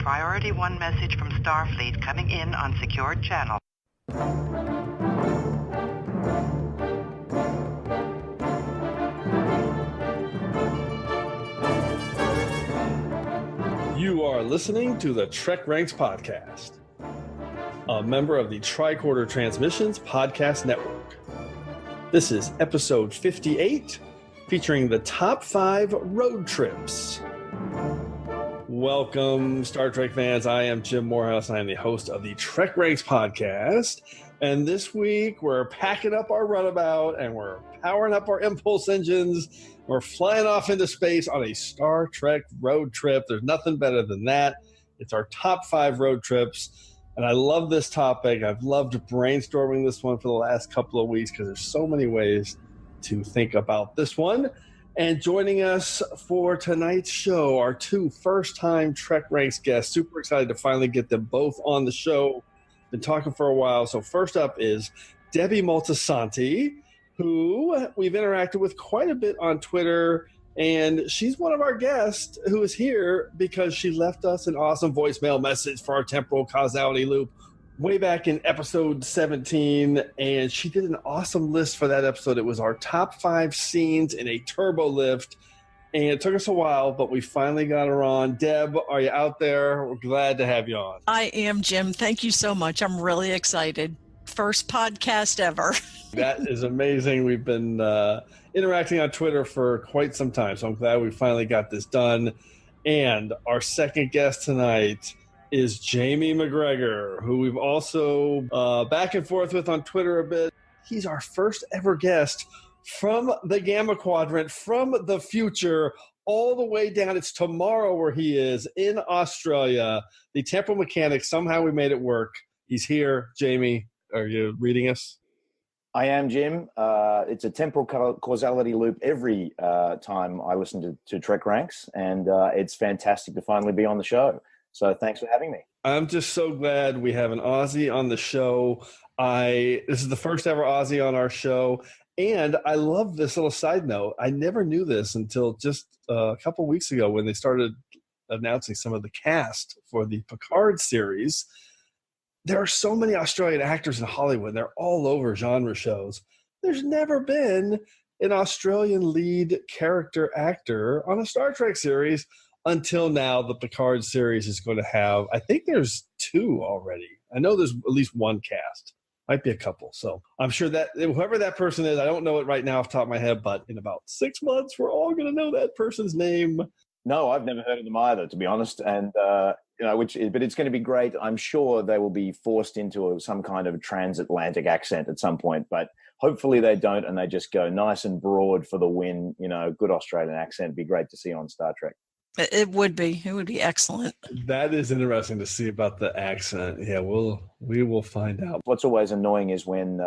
Priority 1 message from Starfleet coming in on secured channel. You are listening to the TrekRanks podcast, a member of the Tricorder Transmissions Podcast Network. This is episode 58, featuring the top 5 road trips. Welcome, Star Trek fans. I am Jim Moorhouse. I am the host of the TrekRanks podcast. And this week, we're packing up our runabout and we're powering up our impulse engines. We're flying off into space on a Star Trek road trip. There's nothing better than that. It's our top 5 road trips. And I love this topic. I've loved brainstorming this one for the last couple of weeks because there's so many ways to think about this one. And joining us for tonight's show are 2 first-time TrekRanks guests. Super excited to finally get them both on the show. Been talking for a while. So first up is Debbie Moltisanti, who we've interacted with quite a bit on Twitter. And she's one of our guests who is here because she left us an awesome voicemail message for our temporal causality loop way back in episode 17, and she did an awesome list for that episode. It was our top 5 scenes in a turbo lift, and it took us a while, but we finally got her on. Deb, are you out there? We're glad to have you on. I am, Jim. Thank you so much. I'm really excited. First podcast ever. That is amazing. We've been interacting on Twitter for quite some time, so I'm glad we finally got this done. And our second guest tonight is Jamie McGregor, who we've also back and forth with on Twitter a bit. He's our first ever guest from the Gamma Quadrant, from the future, all the way down. It's tomorrow where he is in Australia. The temporal mechanic, somehow we made it work. He's here. Jamie, are you reading us? I am, Jim. It's a temporal causality loop every time I listen to TrekRanks, and it's fantastic to finally be on the show. So thanks for having me. I'm just so glad we have an Aussie on the show. This is the first ever Aussie on our show. And I love this little side note. I never knew this until just a couple weeks ago when they started announcing some of the cast for the Picard series. There are so many Australian actors in Hollywood. They're all over genre shows. There's never been an Australian lead character actor on a Star Trek series. Until now, the Picard series is going to have, I think there's 2 already. I know there's at least 1 cast. Might be a couple. So I'm sure that whoever that person is, I don't know it right now off the top of my head, but in about 6 months, we're all going to know that person's name. No, I've never heard of them either, to be honest. And, but it's going to be great. I'm sure they will be forced into some kind of transatlantic accent at some point, but hopefully they don't and they just go nice and broad for the win. Good Australian accent. It'd be great to see on Star Trek. It would be. It would be excellent. That is interesting to see about the accent. Yeah, we will find out. What's always annoying is when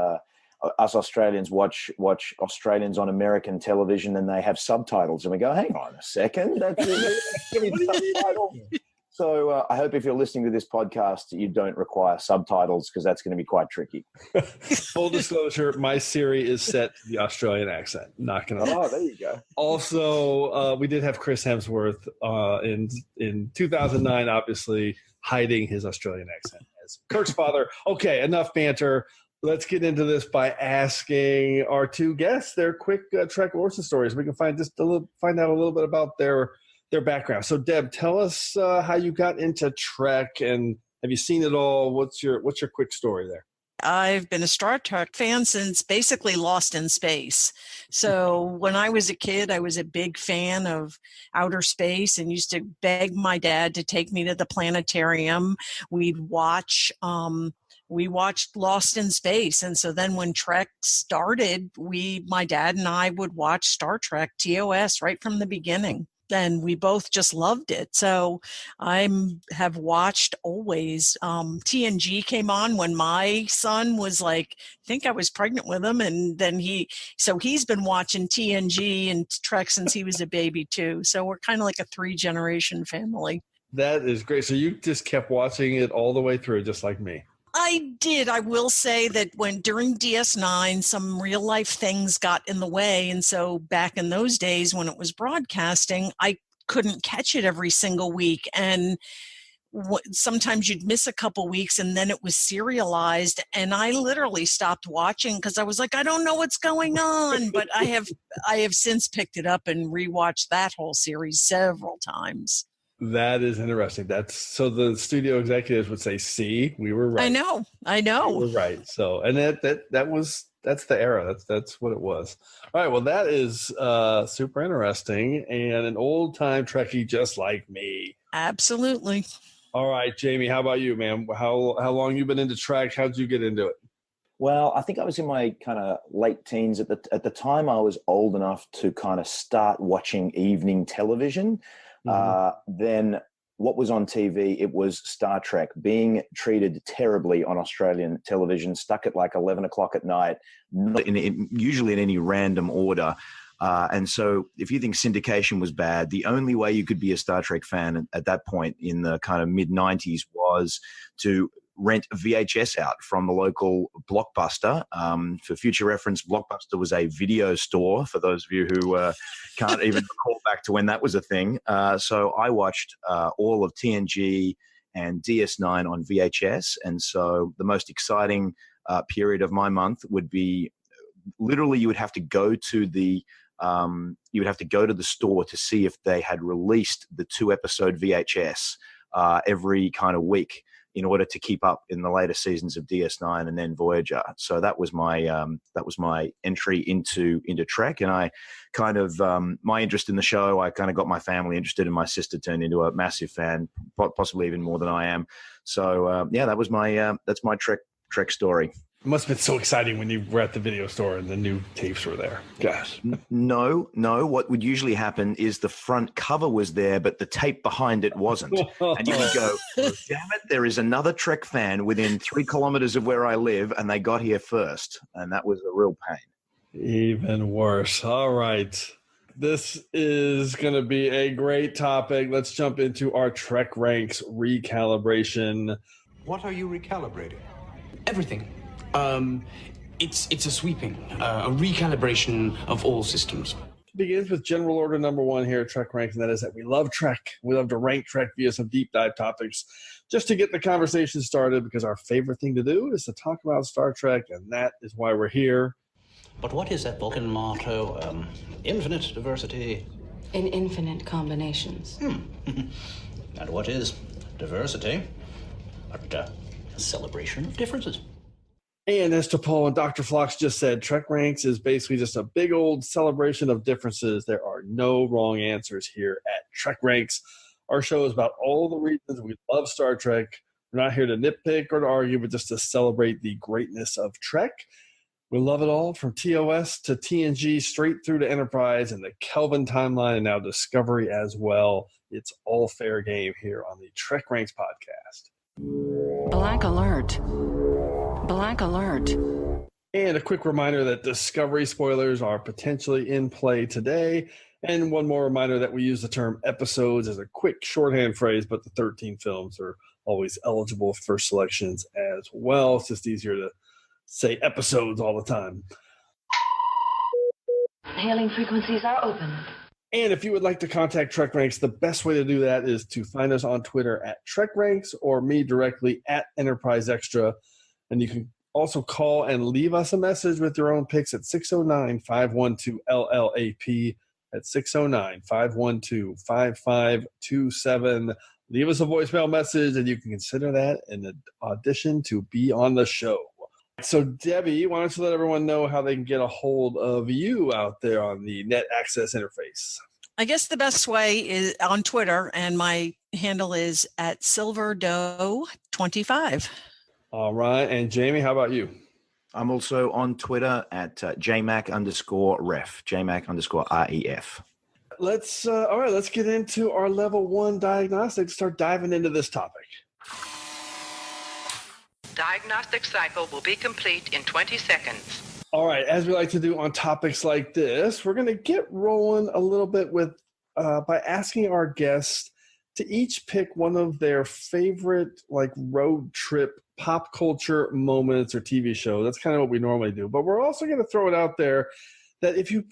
us Australians watch Australians on American television and they have subtitles, and we go, "Hang on a second, that's subtitle." So I hope if you're listening to this podcast, you don't require subtitles because that's going to be quite tricky. Full disclosure, my Siri is set to the Australian accent. Not going to. Oh, there you go. Also, we did have Chris Hemsworth in 2009, obviously hiding his Australian accent as Kirk's father. Okay, enough banter. Let's get into this by asking our 2 guests their quick Trek origin stories. We can find out a little bit about their background. So, Deb, tell us how you got into Trek, and have you seen it all? What's your quick story there? I've been a Star Trek fan since basically Lost in Space. So when I was a kid, I was a big fan of outer space and used to beg my dad to take me to the planetarium. We watched Lost in Space. And so then when Trek started, my dad and I would watch Star Trek TOS right from the beginning. And we both just loved it. So I have watched always. TNG came on when my son was I think I was pregnant with him. And then he's been watching TNG and Trek since he was a baby too. So we're kind of like a 3-generation family. That is great. So you just kept watching it all the way through, just like me. I did. I will say that during DS9, some real life things got in the way. And so back in those days when it was broadcasting, I couldn't catch it every single week. And sometimes you'd miss a couple weeks and then it was serialized, and I literally stopped watching because I was like, I don't know what's going on. But I have since picked it up and rewatched that whole series several times. That is interesting. So the studio executives would say, "See, we were right." I know. We were right. So, and that's the era. That's what it was. All right. Well, that is super interesting, and an old time Trekkie just like me. Absolutely. All right, Jamie. How about you, man? How long you been into Trek? How'd you get into it? Well, I think I was in my kind of late teens at the time. I was old enough to kind of start watching evening television. Then what was on TV? It was Star Trek, being treated terribly on Australian television, stuck at like 11 o'clock at night, usually in any random order. And so if you think syndication was bad, the only way you could be a Star Trek fan at that point in the kind of mid-90s was to rent VHS out from the local Blockbuster. For future reference, Blockbuster was a video store, for those of you who can't even recall back to when that was a thing. So I watched all of TNG and DS9 on VHS. And so the most exciting period of my month would be literally you would have to go to the store to see if they had released the 2-episode VHS every kind of week in order to keep up in the later seasons of DS9 and then Voyager. So that was my entry into Trek. And I kind of my interest in the show, I kind of got my family interested, and my sister turned into a massive fan, possibly even more than I am. So that was my that's my Trek story. It must have been so exciting when you were at the video store and the new tapes were there. Gosh. No. What would usually happen is the front cover was there, but the tape behind it wasn't. And you would go, damn it, there is another Trek fan within 3 kilometers of where I live, and they got here first. And that was a real pain. Even worse. All right. This is going to be a great topic. Let's jump into our TrekRanks recalibration. What are you recalibrating? Everything. It's a sweeping, a recalibration of all systems. It begins with general order number 1 here at TrekRanks, and that is that we love Trek. We love to rank Trek via some deep dive topics just to get the conversation started, because our favorite thing to do is to talk about Star Trek, and that is why we're here. But what is that Vulcan motto? Infinite diversity. In infinite combinations. And what is diversity? But a celebration of differences. And as Paul and Dr. Phlox just said, TrekRanks is basically just a big old celebration of differences. There are no wrong answers here at TrekRanks. Our show is about all the reasons we love Star Trek. We're not here to nitpick or to argue, but just to celebrate the greatness of Trek. We love it all, from TOS to TNG, straight through to Enterprise and the Kelvin timeline, and now Discovery as well. It's all fair game here on the TrekRanks podcast. Black alert. Black alert. And a quick reminder that Discovery spoilers are potentially in play today. And one more reminder that we use the term episodes as a quick shorthand phrase, but the 13 films are always eligible for selections as well. It's just easier to say episodes all the time. Hailing frequencies are open. And if you would like to contact TrekRanks, the best way to do that is to find us on Twitter at TrekRanks, or me directly at Enterprise Extra. And you can also call and leave us a message with your own picks at 609-512-LLAP, at 609-512-5527. Leave us a voicemail message, and you can consider that an audition to be on the show. So, Debbie, why don't you let everyone know how they can get a hold of you out there on the Net Access interface? I guess the best way is on Twitter, and my handle is at SilverDoe25. All right. And Jamie, how about you? I'm also on Twitter at JMac_ref, JMac_REF. All right, let's get into our level 1 diagnostic. Start diving into this topic. Diagnostic cycle will be complete in 20 seconds. All right, as we like to do on topics like this, we're going to get rolling a little bit with by asking our guests to each pick one of their favorite road trip pop culture moments or TV shows. That's kind of what we normally do. But we're also going to throw it out there that if you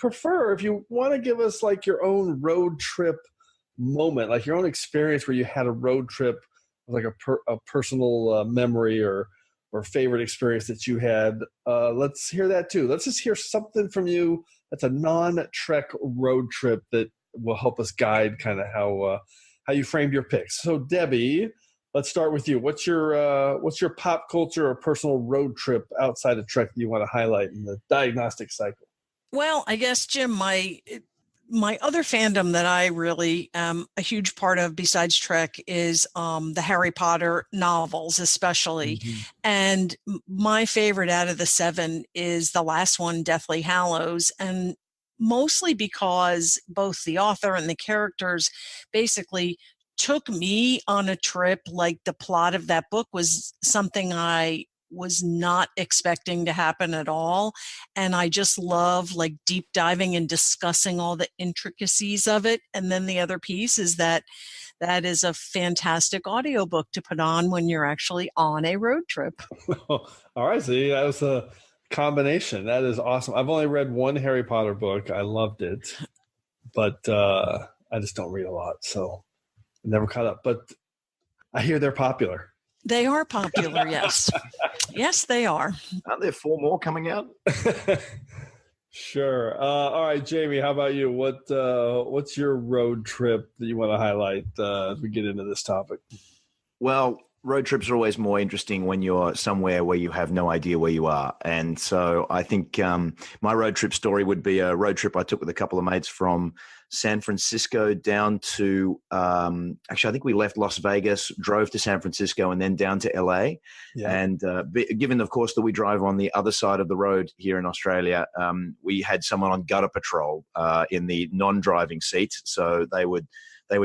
want to give us your own road trip moment, your own experience where you had a road trip like a personal memory or favorite experience that you had. Let's hear that too. Let's just hear something from you that's a non-Trek road trip that will help us guide kind of how you framed your picks. So Debbie, let's start with you. What's your pop culture or personal road trip outside of Trek that you want to highlight in the Diagnostic Cycle? Well, I guess, Jim, my other fandom that I really am a huge part of besides Trek is the Harry Potter novels, especially. Mm-hmm. And my favorite out of the 7 is the last one, Deathly Hallows. And mostly because both the author and the characters basically took me on a trip. Like the plot of that book was something I was not expecting to happen at all. And I just love like deep diving and discussing all the intricacies of it. And then the other piece is that is a fantastic audiobook to put on when you're actually on a road trip. All right. See, that was a combination. That is awesome. I've only read one Harry Potter book. I loved it, but I just don't read a lot. So I never caught up, but I hear they're popular. They are popular, yes. Yes, they are. Aren't there 4 more coming out? Sure. All right, Jamie, how about you? What's your road trip that you want to highlight as we get into this topic? Well, road trips are always more interesting when you're somewhere where you have no idea where you are. And so I think my road trip story would be a road trip I took with a couple of mates from San Francisco down to, actually, I think we left Las Vegas, drove to San Francisco, and then down to LA. Yeah. And given, of course, that we drive on the other side of the road here in Australia, we had someone on gutter patrol in the non-driving seat. So they would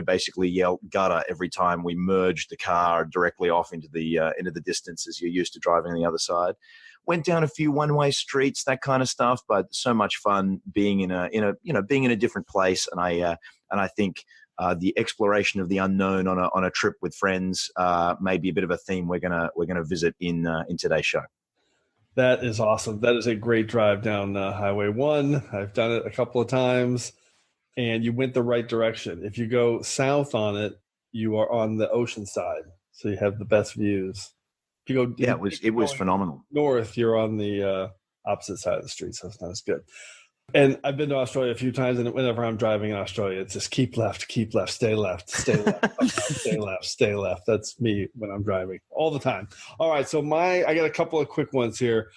basically yell gutter every time we merged the car directly off into the distance as you're used to driving on the other side. Went down a few one-way streets, that kind of stuff, but so much fun being in a different place. And I think the exploration of the unknown on a trip with friends may be a bit of a theme we're gonna visit in today's show. That is awesome. That is a great drive down Highway 1. I've done it a couple of times. And you went the right direction. If you go south on it, you are on the ocean side, so you have the best views. If you go, it was phenomenal. North, you're on the opposite side of the street, so it's not as good. And I've been to Australia a few times, and whenever I'm driving in Australia, it's just keep left, stay left, stay left, stay left. That's me when I'm driving all the time. All right, so I got a couple of quick ones here.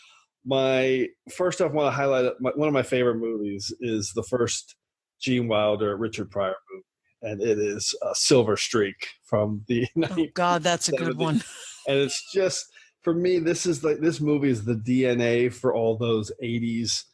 First off, I want to highlight one of my favorite movies is the first Gene Wilder, Richard Pryor movie, and it is a Silver Streak from the 90s. Oh God, that's a good one. And it's just, for me, this movie is the DNA for all those 80s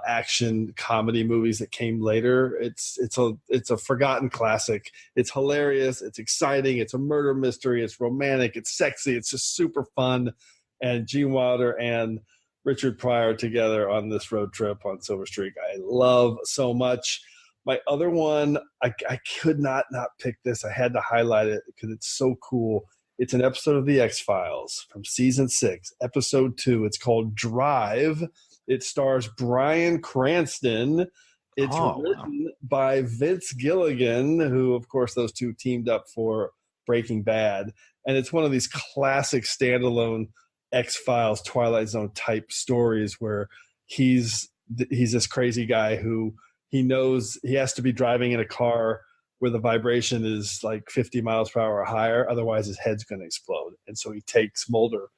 action comedy movies that came later. It's a forgotten classic. It's hilarious. It's exciting. It's a murder mystery. It's romantic. It's sexy. It's just super fun. And Gene Wilder and Richard Pryor together on this road trip on Silver Streak, I love so much. My other one, I could not pick this. I had to highlight it because it's so cool. It's an episode of The X-Files from season 6, episode 2. It's called Drive. It stars Bryan Cranston. It's written by Vince Gilligan, who, of course, those two teamed up for Breaking Bad. And it's one of these classic standalone X-Files, Twilight Zone type stories where he's this crazy guy who he knows he has to be driving in a car where the vibration is like 50 miles per hour or higher. Otherwise, his head's going to explode. And so he takes Mulder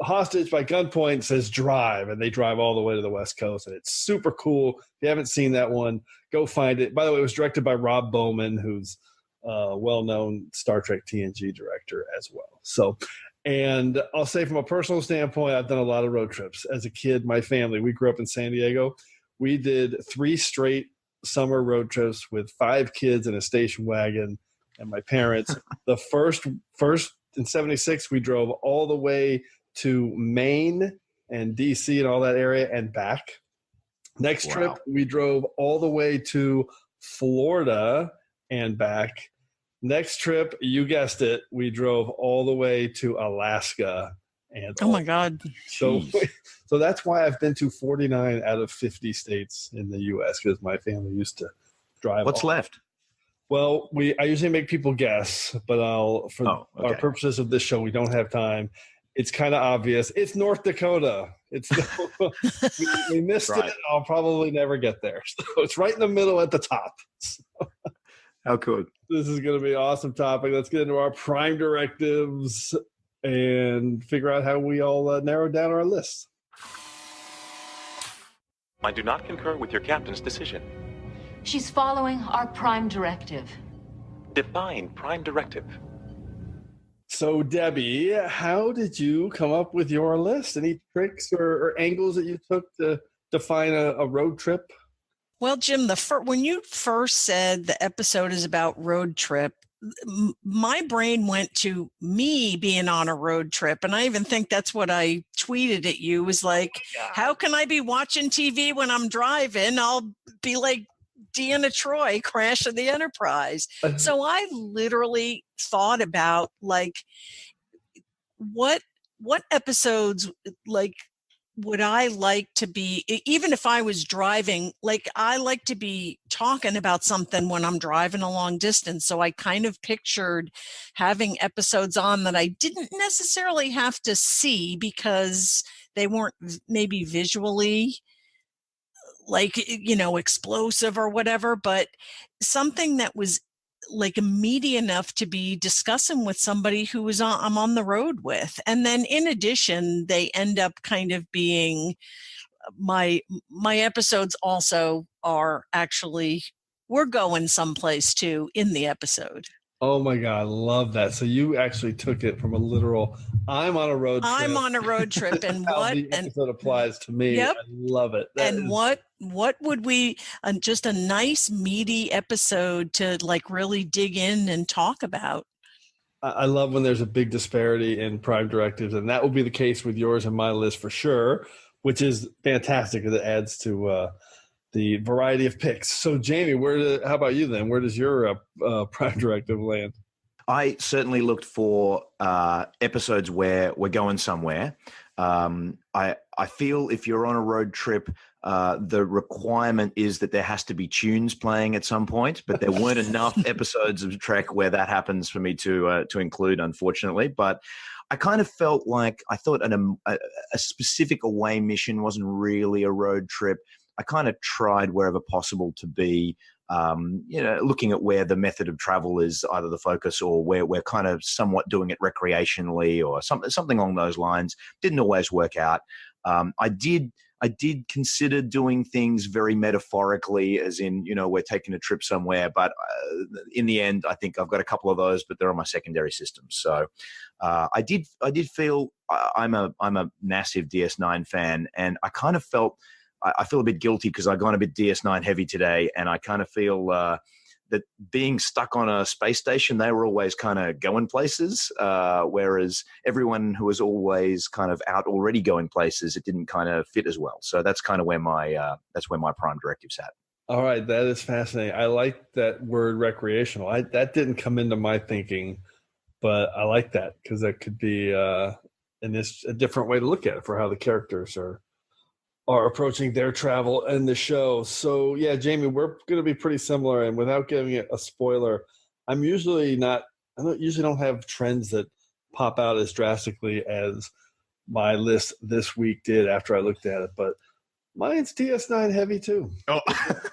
hostage by gunpoint, says drive, and they drive all the way to the West Coast. And it's super cool. If you haven't seen that one, go find it. By the way, it was directed by Rob Bowman, who's a well-known Star Trek TNG director as well. So, and I'll say from a personal standpoint, I've done a lot of road trips. As a kid, my family, we grew up in San Diego. We did 3 straight summer road trips with 5 kids in a station wagon and my parents. The first in 76, we drove all the way to Maine and DC and all that area and back. Next trip, we drove all the way to Florida and back. Next trip, you guessed it, we drove all the way to Alaska. And oh my God. So that's why I've been to 49 out of 50 states in the U.S. because my family used to drive. What's left? Well, I usually make people guess, but for our purposes of this show, we don't have time. It's kind of obvious. It's North Dakota. It's we missed it. I'll probably never get there. So it's right in the middle at the top. So, how cool. This is going to be an awesome topic. Let's get into our prime directives and figure out how we all narrow down our list. I do not concur with your captain's decision. She's following our Prime Directive. Define Prime Directive. So, Debbie, how did you come up with your list? Any tricks or angles that you took to define a road trip? Well, Jim, when you first said the episode is about road trip, my brain went to me being on a road trip. And I even think that's what I tweeted at you, was like, how can I be watching TV when I'm driving? I'll be like Deanna Troi, Crash of the Enterprise. So I literally thought about like what episodes like would I like to be, even if I was driving, like I like to be talking about something when I'm driving a long distance. So I kind of pictured having episodes on that I didn't necessarily have to see because they weren't maybe visually like, explosive or whatever, but something that was like immediate enough to be discussing with somebody who I'm on the road with. And then in addition, they end up kind of being my episodes also are actually, we're going someplace too in the episode. Oh my God, I love that. So you actually took it from a literal, I'm on a road trip. I'm on a road trip, and what the episode applies to me. Yep. I love it. What would we, just a nice meaty episode to like really dig in and talk about. I love when there's a big disparity in prime directives, and that will be the case with yours and my list for sure, which is fantastic because it adds to the variety of picks. So, Jamie, how about you then? Where does your prime directive land? I certainly looked for episodes where we're going somewhere. I feel if you're on a road trip, the requirement is that there has to be tunes playing at some point, but there weren't enough episodes of Trek where that happens for me to include, unfortunately. But I kind of felt like I thought a specific away mission wasn't really a road trip. I kind of tried wherever possible to be, looking at where the method of travel is either the focus or where we're kind of somewhat doing it recreationally or something along those lines. Didn't always work out. I did consider doing things very metaphorically, as in, we're taking a trip somewhere. But in the end, I think I've got a couple of those, but they're on my secondary systems. So I did feel I'm a massive DS9 fan, and I kind of felt. I feel a bit guilty because I've gone a bit DS9 heavy today, and I kind of feel that being stuck on a space station, they were always kind of going places, whereas everyone who was always kind of out already going places, it didn't kind of fit as well. So that's kind of where my prime directive's at. All right, that is fascinating. I like that word recreational. That didn't come into my thinking, but I like that because that could be a different way to look at it for how the characters are approaching their travel and the show. So yeah, Jamie, we're going to be pretty similar. And without giving it a spoiler, I usually don't have trends that pop out as drastically as my list this week did after I looked at it. But mine's DS9 heavy too. Oh,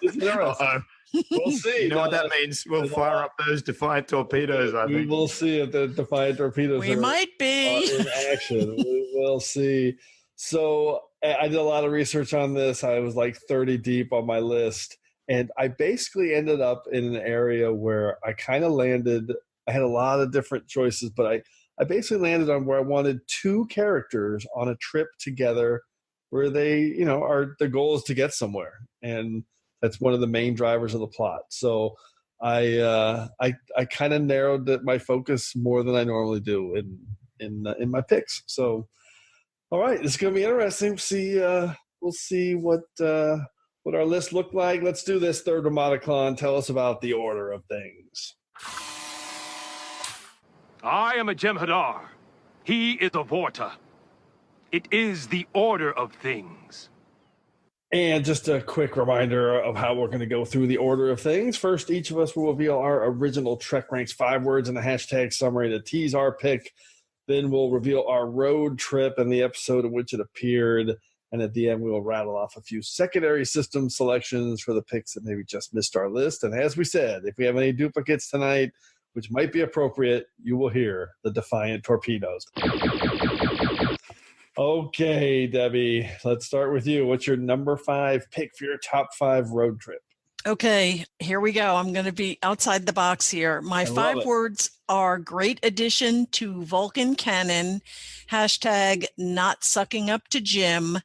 we'll see. You know what that means? We'll fire up those Defiant torpedoes. I think we'll see if the Defiant torpedoes might be in action. We will see. So I did a lot of research on this. I was like 30 deep on my list, and I basically ended up in an area where I kind of landed. I had a lot of different choices, but I basically landed on where I wanted two characters on a trip together where they, the goal is to get somewhere. And that's one of the main drivers of the plot. So I kind of narrowed my focus more than I normally do in my picks. So, all right, it's going to be interesting. We'll see what our list looked like. Let's do this, Third Roboticon. Tell us about the order of things. I am a Jem'Hadar. He is a Vorta. It is the order of things. And just a quick reminder of how we're going to go through the order of things. First, each of us will reveal our original TrekRanks 5 words and a hashtag summary to tease our pick. Then we'll reveal our road trip and the episode in which it appeared. And at the end, we will rattle off a few secondary system selections for the picks that maybe just missed our list. And as we said, if we have any duplicates tonight, which might be appropriate, you will hear the Defiant Torpedoes. Okay, Debbie, let's start with you. What's your number 5 pick for your top 5 road trip? Okay, here we go. I'm going to be outside the box here. My 5 words are great addition to Vulcan canon, hashtag not sucking up to Jim,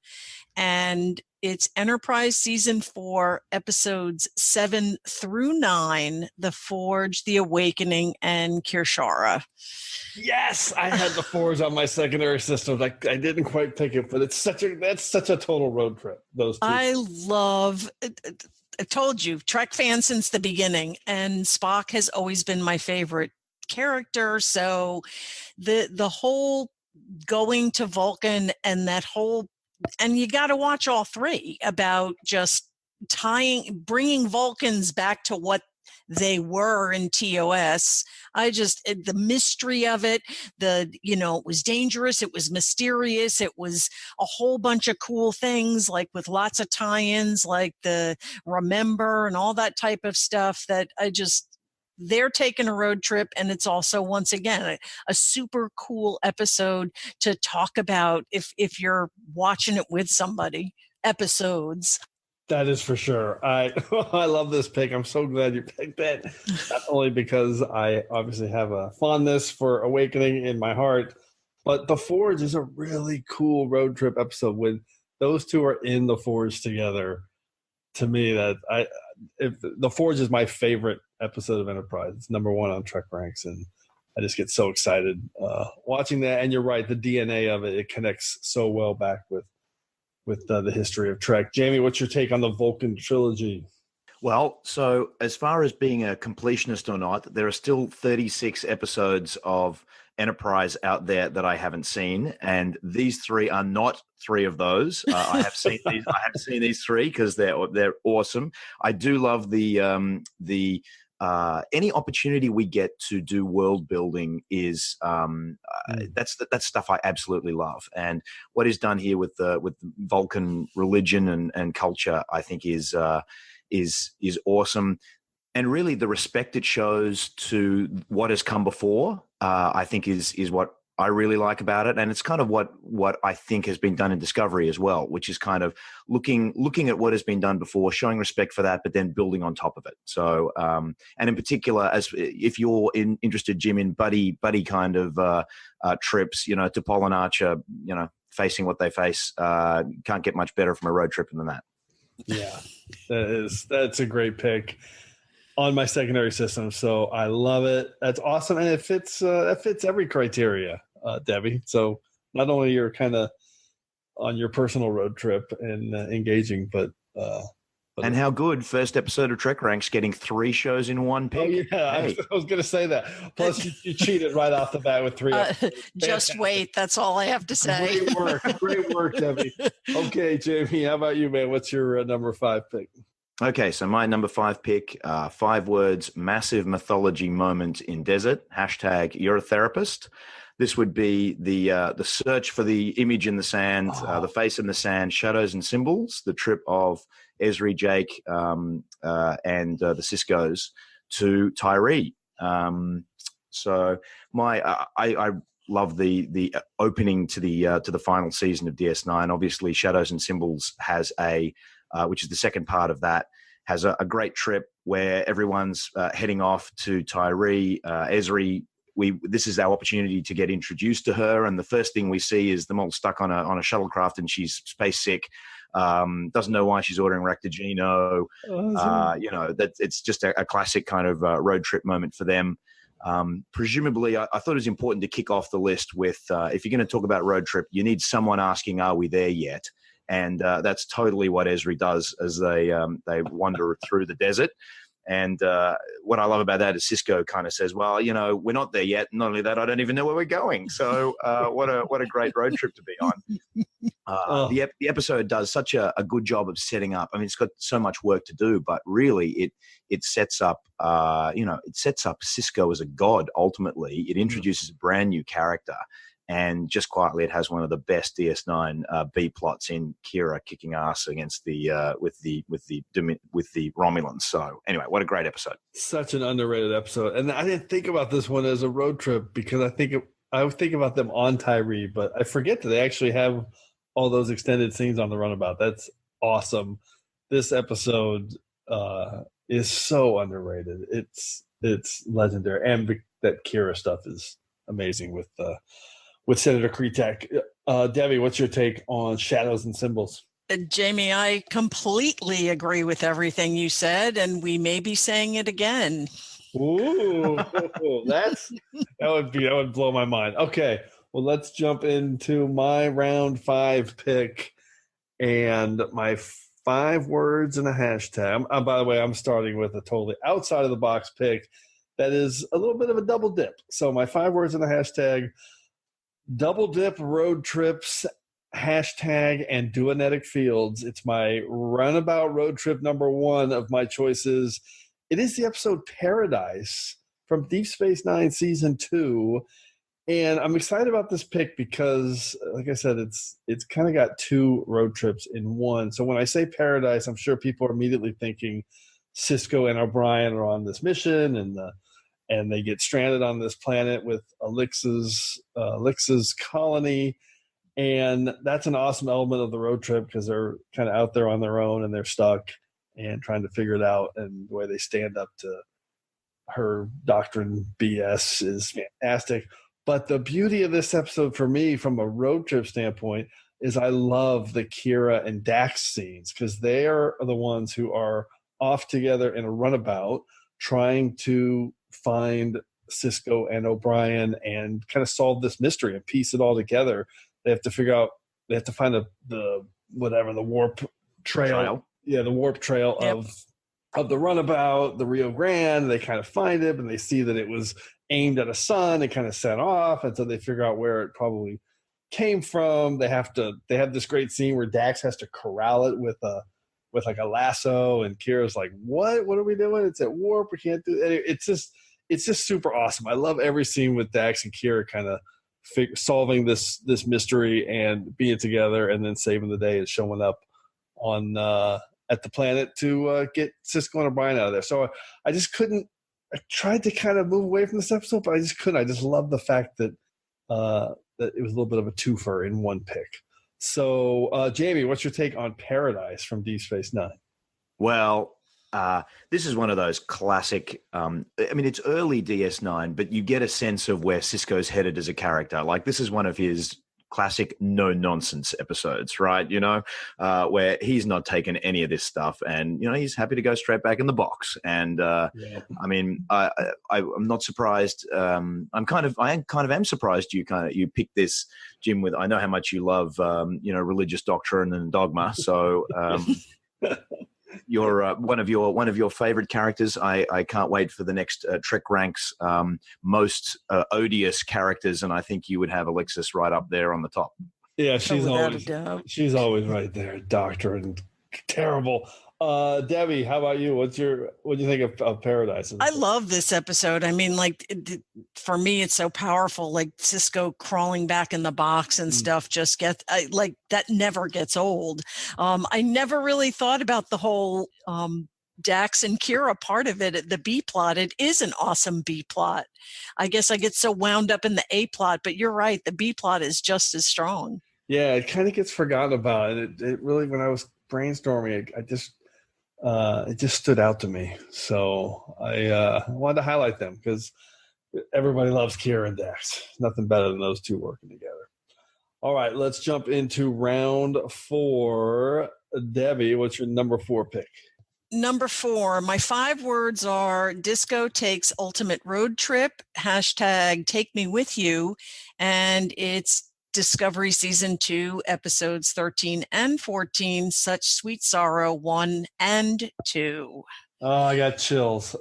and it's Enterprise Season 4, Episodes 7 through 9, The Forge, The Awakening, and Kirshara. Yes, I had the Forge on my secondary system. I didn't quite pick it, but that's such a total road trip. Those two. I told you, Trek fan since the beginning, and Spock has always been my favorite character. So the whole going to Vulcan and that whole, and you got to watch all 3 about just bringing Vulcans back to what they were in TOS. The mystery of it, it was dangerous, it was mysterious, it was a whole bunch of cool things, like with lots of tie-ins, like the Remember and all that type of stuff that they're taking a road trip. And it's also, once again, a super cool episode to talk about if you're watching it with somebody. Episodes. That is for sure. I love this pick. I'm so glad you picked it. Not only because I obviously have a fondness for Awakening in my heart, but The Forge is a really cool road trip episode when those two are in The Forge together. To me, The Forge is my favorite episode of Enterprise. It's number 1 on TrekRanks, and I just get so excited watching that. And you're right, the DNA of it connects so well back with the history of Trek. Jamie, what's your take on the Vulcan trilogy? Well, so as far as being a completionist or not, there are still 36 episodes of Enterprise out there that I haven't seen, and these 3 are not 3 of those. I have seen these. I have seen these 3 because they're awesome. I do love the any opportunity we get to do world building is that's stuff I absolutely love. And what is done here with Vulcan religion and culture, I think is awesome. And really, the respect it shows to what has come before, I think is what I really like about it. And it's kind of what I think has been done in Discovery as well, which is kind of looking at what has been done before, showing respect for that, but then building on top of it. So, and in particular, as if you're interested, Jim, in buddy kind of trips, to Polinarcha, facing what they face, can't get much better from a road trip than that. Yeah, that's a great pick on my secondary system. So I love it. That's awesome. And it fits every criteria, Debbie. So not only you're kind of on your personal road trip and engaging, but and how good first episode of TrekRanks getting 3 shows in one pick. Oh yeah, hey. I was going to say that. Plus you cheated right off the bat with 3 just wait. That's all I have to say. Great work, Debbie. Okay, Jamie, how about you, man? What's your number 5 pick? Okay, so my number 5 pick, 5 words, massive mythology moment in desert, hashtag you're a therapist. This would be the search for the image in the sand, the face in the sand, shadows and symbols, the trip of Ezri, Jake, and the Ciscos to Tyree. So I love the opening to the final season of DS9. Obviously, Shadows and Symbols has which is the second part of that, has a great trip where everyone's heading off to Tyree. Ezri, this is our opportunity to get introduced to her, and the first thing we see is them all stuck on a shuttlecraft, and she's space sick. Doesn't know why she's ordering Ractigino. That it's just a classic kind of road trip moment for them. Presumably, I thought it was important to kick off the list with if you're going to talk about road trip, you need someone asking, "Are we there yet?" And that's totally what Ezri does as they wander through the desert. And what I love about that is Sisko kind of says, well, you know, we're not there yet. Not only that, I don't even know where we're going. So what a great road trip to be on. The episode does such a good job of setting up. I mean, it's got so much work to do, but really it sets up, it sets up Sisko as a god. Ultimately, it introduces a brand new character. And just quietly, it has one of the best DS9 B plots in Kira kicking ass against with the Romulans. So anyway, what a great episode! Such an underrated episode, and I didn't think about this one as a road trip because I would think about them on Tyree, but I forget that they actually have all those extended scenes on the Runabout. That's awesome. This episode is so underrated. It's legendary, and that Kira stuff is amazing with Senator Kretek. Debbie, what's your take on Shadows and Symbols? Jamie, I completely agree with everything you said, and we may be saying it again. Ooh, that would blow my mind. Okay, well, let's jump into my round 5 pick and my 5 words and a hashtag. By the way, I'm starting with a totally outside of the box pick that is a little bit of a double dip. So my 5 words and a hashtag: double dip, road trips, hashtag, and Duonetic Fields. It's my Runabout road trip number 1 of my choices. It is the episode Paradise from Deep Space Nine Season 2. And I'm excited about this pick because, like I said, it's kind of got 2 road trips in one. So when I say Paradise, I'm sure people are immediately thinking Sisko and O'Brien are on this mission, and they get stranded on this planet with Elix's colony. And that's an awesome element of the road trip because they're kind of out there on their own and they're stuck and trying to figure it out. And the way they stand up to her doctrine BS is fantastic. But the beauty of this episode for me from a road trip standpoint is I love the Kira and Dax scenes because they are the ones who are off together in a runabout trying to find Sisko and O'Brien and kind of solve this mystery and piece it all together. They have to figure out, they have to find the warp trail. Yeah, the warp trail of the runabout, the Rio Grande. They kind of find it, and they see that it was aimed at a sun. It kind of set off, and so they figure out where it probably came from. They have this great scene where Dax has to corral it with like a lasso, and Kira's like, what are we doing? It's at warp. We can't do it. It's just super awesome. I love every scene with Dax and Kira kind of solving this mystery and being together and then saving the day and showing up on at the planet to get Sisko and O'Brien out of there. So I just couldn't. I tried to kind of move away from this episode, but I just couldn't. I just love the fact that that it was a little bit of a twofer in one pick. So, Jamie, what's your take on Paradise from Deep Space Nine? Well, this is one of those classic, it's early DS9, but you get a sense of where Sisko's headed as a character. Like, this is one of his classic no-nonsense episodes, right? Where he's not taken any of this stuff and, he's happy to go straight back in the box. And, I'm not surprised. I kind of am surprised you picked this, Jim, with, I know how much you love, religious doctrine and dogma. So, you're one of your favorite characters. I can't wait for the next TrekRanks most odious characters, and I think you would have Alexis right up there on the top. Yeah, she's always right there. Doctor and terrible. Debbie, how about you? What do you think of Paradise? I love this episode. I mean, for me, it's so powerful. Like Sisko crawling back in the box and stuff just gets that never gets old. I never really thought about the whole Dax and Kira part of it. The B plot, it is an awesome B plot. I guess I get so wound up in the A plot, but you're right. The B plot is just as strong. Yeah, it kind of gets forgotten about. It really, when I was brainstorming, it just stood out to me. So I wanted to highlight them because everybody loves Kira and Dax. Nothing better than those two working together. All right, let's jump into round 4. Debbie, what's your number 4 pick? Number 4, my 5 words are Disco takes ultimate road trip, hashtag take me with you, and it's Discovery Season 2, Episodes 13 and 14, Such Sweet Sorrow 1 and 2. Oh, I got chills.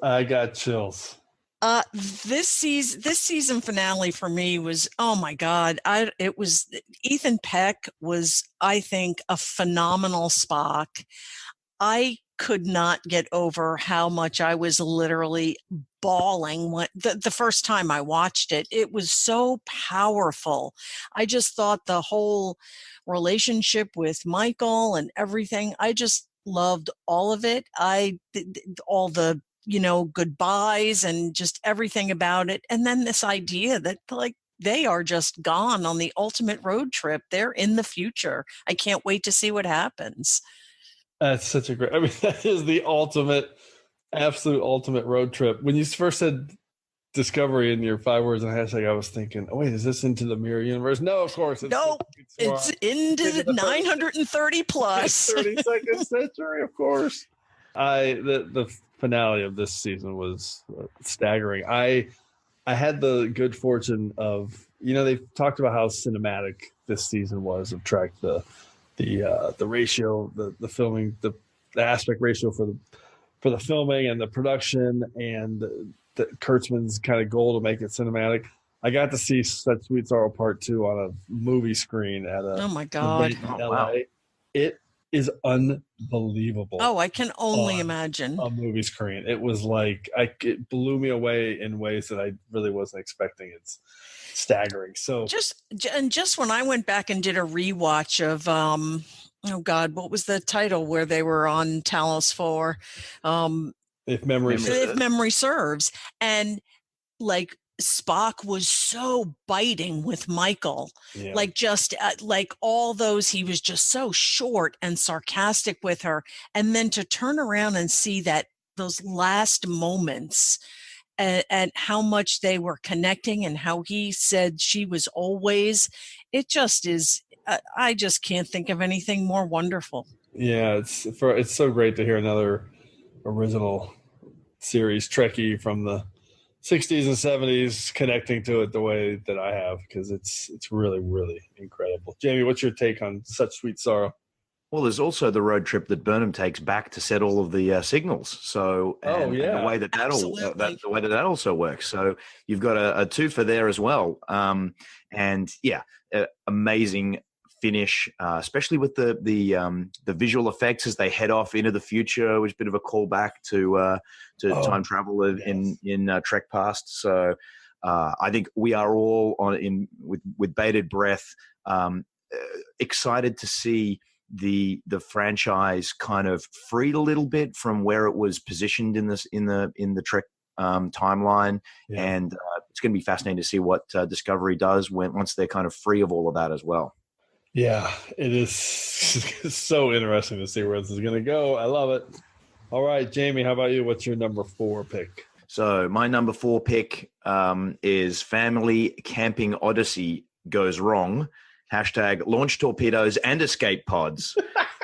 This season finale for me was, oh my God. It was Ethan Peck was, I think, a phenomenal Spock. I could not get over how much I was literally bawling when the first time I watched it. It was so powerful. I just thought the whole relationship with Michael and everything, I just loved all of it. All the, goodbyes and just everything about it. And then this idea that, like, they are just gone on the ultimate road trip. They're in the future. I can't wait to see what happens. That's such a great, that is the absolute ultimate road trip. When you first said Discovery in your 5 words and hashtag, I was thinking, oh, wait, is this into the mirror universe? No, of course. It's into the 930 plus. 32nd century, of course. The finale of this season was staggering. I had the good fortune of, they've talked about how cinematic this season was of Trek, the ratio, the filming, the aspect ratio for the filming and the production and the Kurtzman's kind of goal to make it cinematic. I got to see Such Sweet Sorrow Part 2 on a movie screen at a oh my God in LA. Wow. It is unbelievable. Oh, I can only imagine. A movie screen. It was like it blew me away in ways that I really wasn't expecting. It's staggering. So just when I went back and did a rewatch of oh God, what was the title where they were on Talos 4? If memory serves, and like Spock was so biting with Michael, like just like all those, he was just so short and sarcastic with her, and then to turn around and see that those last moments. And how much they were connecting and how he said she was always, it just is, I just can't think of anything more wonderful. Yeah, it's so great to hear another original series Trekkie from the 60s and 70s connecting to it the way that I have, because it's really, really incredible. Jamie, what's your take on Such Sweet Sorrow? Well, there's also the road trip that Burnham takes back to set all of the signals. So, and the way the way that also works. So you've got a twofer there as well. Amazing finish, especially with the visual effects as they head off into the future, which is a bit of a callback to time travel in Trek Past. So I think we are all with bated breath, excited to see the franchise kind of freed a little bit from where it was positioned in the Trek timeline, and it's going to be fascinating to see what Discovery does once they're kind of free of all of that as well. Yeah, it is so interesting to see where this is going to go. I love it. All right, Jamie, how about you? What's your number 4 pick? So my number 4 pick is Family Camping Odyssey Goes Wrong. # launch torpedoes and escape pods.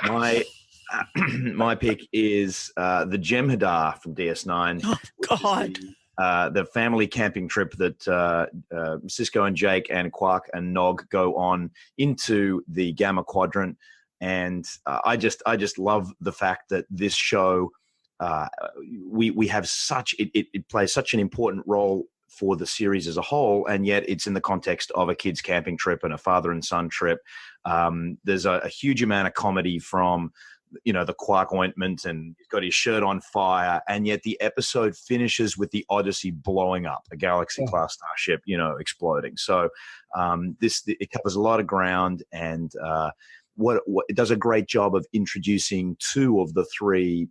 My pick is the Jem'Hadar from DS9. Oh, God. The family camping trip that Cisco and Jake and Quark and Nog go on into the Gamma Quadrant. And I just love the fact that this show, we have it plays such an important role for the series as a whole, and yet it's in the context of a kids camping trip and a father and son trip. There's a huge amount of comedy from, the Quark ointment, and he's got his shirt on fire, and yet the episode finishes with the Odyssey blowing up, a Galaxy class starship, exploding. So it covers a lot of ground, and what it does a great job of introducing 2 of the 3,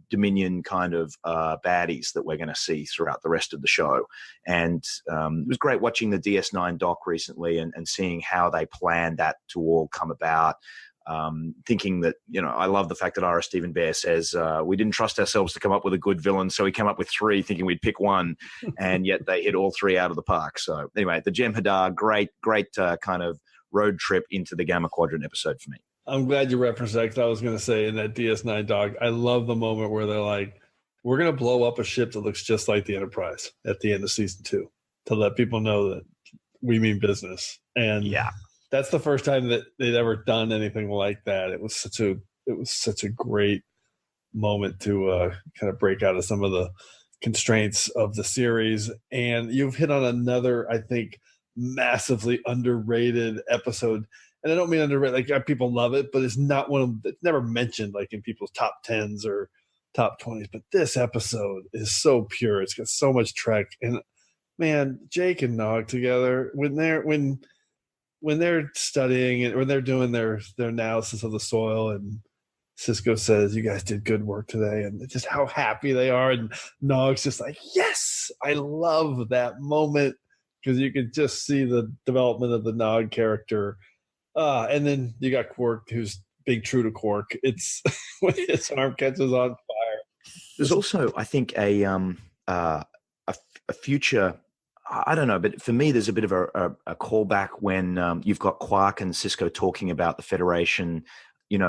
Dominion kind of baddies that we're going to see throughout the rest of the show. And it was great watching the DS9 doc recently and seeing how they planned that to all come about. Thinking that, I love the fact that Ira Stephen Bear says, we didn't trust ourselves to come up with a good villain, so we came up with 3 thinking we'd pick one, and yet they hit all 3 out of the park. So anyway, the Jem'Hadar, great kind of road trip into the Gamma Quadrant episode for me. I'm glad you referenced that, because I was going to say in that DS9 dog, I love the moment where they're like, we're going to blow up a ship that looks just like the Enterprise at the end of season 2 to let people know that we mean business. And that's the first time that they'd ever done anything like that. It was such a great moment to kind of break out of some of the constraints of the series. And you've hit on another, I think, massively underrated episode. And I don't mean underrated, like people love it, but it's not one of it's never mentioned like in people's top 10s or top 20s. But this episode is so pure. It's got so much Trek. And man, Jake and Nog together, when they're studying and when they're doing their analysis of the soil, and Sisko says, "You guys did good work today," and just how happy they are, and Nog's just like, "Yes!" I love that moment because you can just see the development of the Nog character. And then you got Quark, who's being true to Quark. It's when his arm catches on fire. There's also, I think, a future. I don't know, but for me, there's a bit of a callback when you've got Quark and Sisko talking about the Federation, in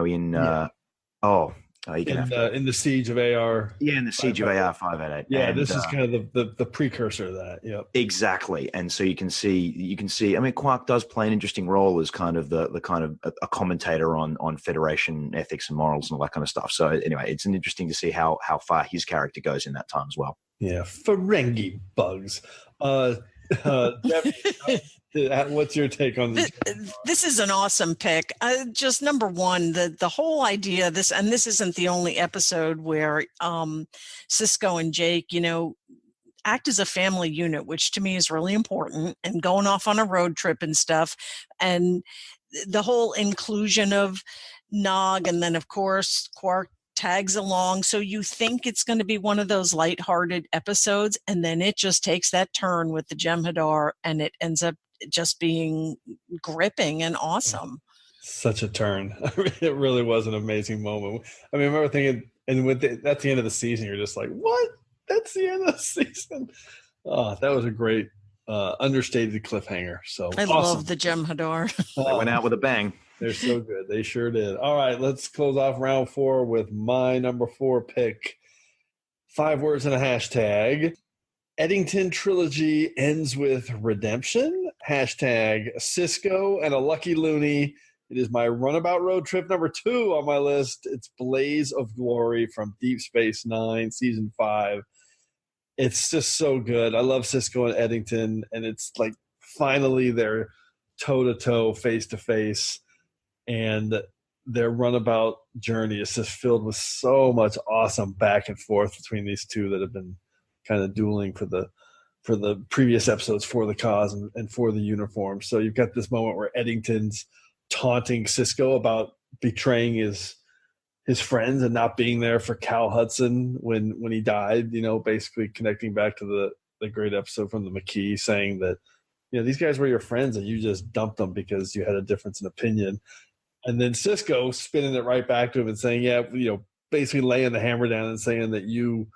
in the Siege of AR. Yeah, in the Siege of AR 588. Yeah, and this is kind of the precursor to that. Yeah, exactly. And so you can see. I mean, Quark does play an interesting role as kind of the kind of a commentator on Federation ethics and morals and all that kind of stuff. So anyway, it's interesting to see how far his character goes in that time as well. Yeah, Ferengi bugs. Debbie, what's your take on this? This is an awesome pick. Just number one, the whole idea, this isn't the only episode where Sisko and Jake, act as a family unit, which to me is really important, and going off on a road trip and stuff. And the whole inclusion of Nog, and then of course Quark tags along, so you think it's going to be one of those lighthearted episodes, and then it just takes that turn with the Jem'Hadar, and it ends up just being gripping and awesome. Such a turn. It really was an amazing moment. I mean, I remember thinking, and that's the end of the season, you're just like, what? That's the end of the season? Oh, that was a great understated cliffhanger. So I love the Jem'Hadar. They went out with a bang. They're so good. They sure did. All right, let's close off round 4 with my number 4 pick. 5 words and a hashtag. Eddington trilogy ends with redemption. Hashtag Sisko and a lucky loony. It is my runabout road trip number 2 on my list. It's Blaze of Glory from Deep Space Nine, Season 5. It's just so good. I love Sisko and Eddington, and it's like finally they're toe-to-toe, face-to-face. And their runabout journey is just filled with so much awesome back and forth between these two that have been kind of dueling for the previous episodes for the cause and for the uniform. So you've got this moment where Eddington's taunting Sisko about betraying his friends and not being there for Cal Hudson when he died, basically connecting back to the great episode from the McKee saying that, these guys were your friends and you just dumped them because you had a difference in opinion. And then Sisko spinning it right back to him and saying, basically laying the hammer down and saying that you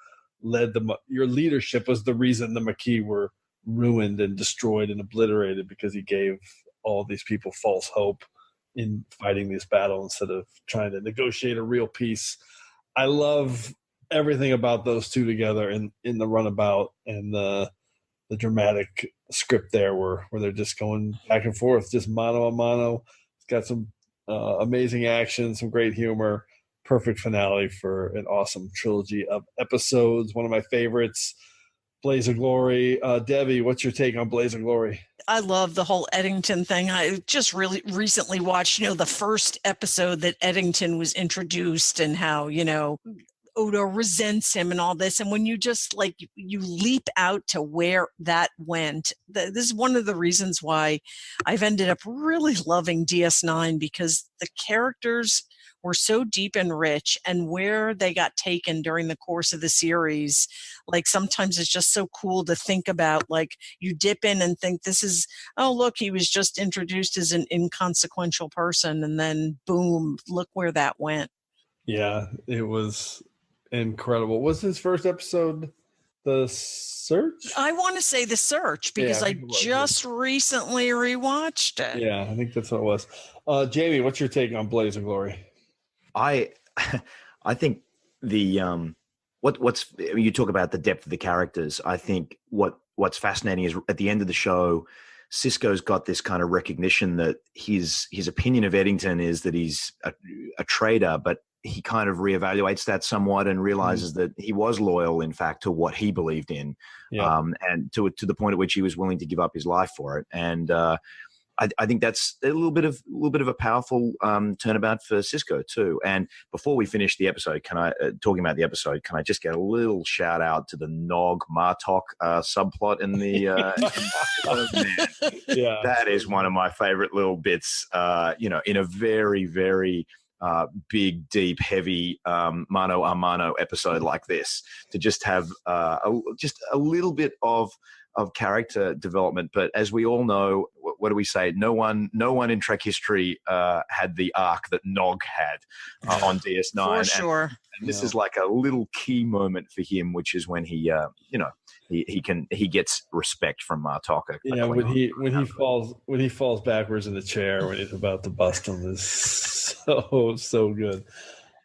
led your leadership was the reason the McKee were ruined and destroyed and obliterated because he gave all these people false hope in fighting this battle instead of trying to negotiate a real peace. I love everything about those two together in the runabout and the dramatic script there where they're just going back and forth, just mano a mano. It's got some amazing action, some great humor, perfect finale for an awesome trilogy of episodes. One of my favorites, Blaze of Glory. Debbie, what's your take on Blaze of Glory? I love the whole Eddington thing. I just really recently watched, the first episode that Eddington was introduced and how, Odo resents him and all this. And when you just you leap out to where that went, this is one of the reasons why I've ended up really loving DS9, because the characters were so deep and rich, and where they got taken during the course of the series, sometimes it's just so cool to think about. You dip in and think this is, oh, look, he was just introduced as an inconsequential person, and then boom, look where that went. Yeah, it was incredible. Was his first episode The Search? I want to say The Search because I just recently rewatched it. Yeah, I think that's what it was. Jamie, what's your take on Blaze of Glory? I think the you talk about the depth of the characters. I think what's fascinating is at the end of the show, Sisko's got this kind of recognition that his opinion of Eddington is that he's a traitor, but he kind of reevaluates that somewhat and realizes that he was loyal, in fact, to what he believed in, and to the point at which he was willing to give up his life for it. And I think that's a little bit of a powerful turnabout for Sisko too. And before we finish the episode, talking about the episode, can I just get a little shout out to the Nog Martok subplot in the man, that is one of my favorite little bits. In a very, very big, deep, heavy mano a mano episode like this, to just have just a little bit of character development. But as we all know, what do we say? No one in Trek history had the arc that Nog had on DS9. For sure. And this is like a little key moment for him, which is when he gets respect from Martok. When he falls backwards in the chair when he's about to bust him is so good.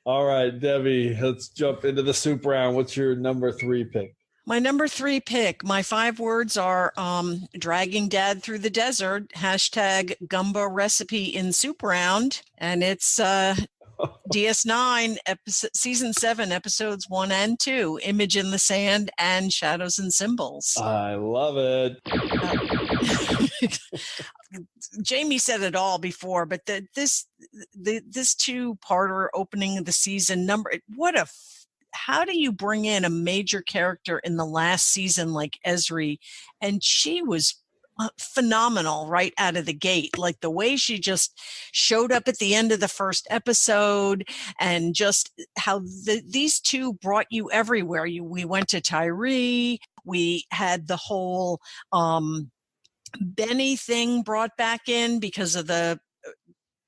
All right, Debbie, let's jump into the soup round. What's your number 3 pick? My number 3 pick, my 5 words are dragging dad through the desert, # gumbo recipe in soup round. And it's DS9, season 7, episodes 1 and 2, Image in the Sand and Shadows and Symbols. I love it. Jamie said it all before, but this 2-parter opening of the season how do you bring in a major character in the last season like Ezri? And she was phenomenal right out of the gate. Like the way she just showed up at the end of the first episode, and just how these two brought you everywhere. We went to Tyree. We had the whole Benny thing brought back in because of the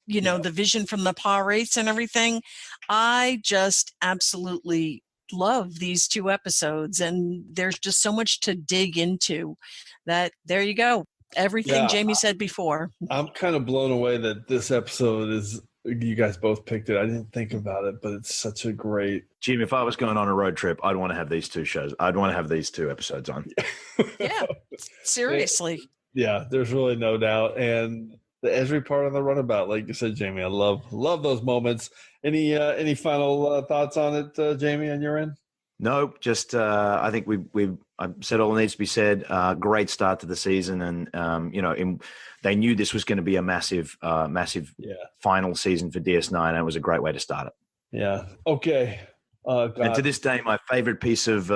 vision from the Pirates and everything. I just absolutely love these 2 episodes, and there's just so much to dig into that. There you go. Everything Jamie said before. I'm kind of blown away that this episode is, you guys both picked it. I didn't think about it, but it's such a great... Jim, if I was going on a road trip, I'd want to have these 2 shows. I'd want to have these 2 episodes on. Yeah, seriously. Yeah, there's really no doubt. And the Ezri part on the runabout, like you said, Jamie, I love those moments. Any final thoughts on it, Jamie, on your end? No, just I think I've said all that needs to be said. Great start to the season, and they knew this was going to be a massive final season for DS9, and it was a great way to start it. Yeah. Okay. And to this day, my favorite piece of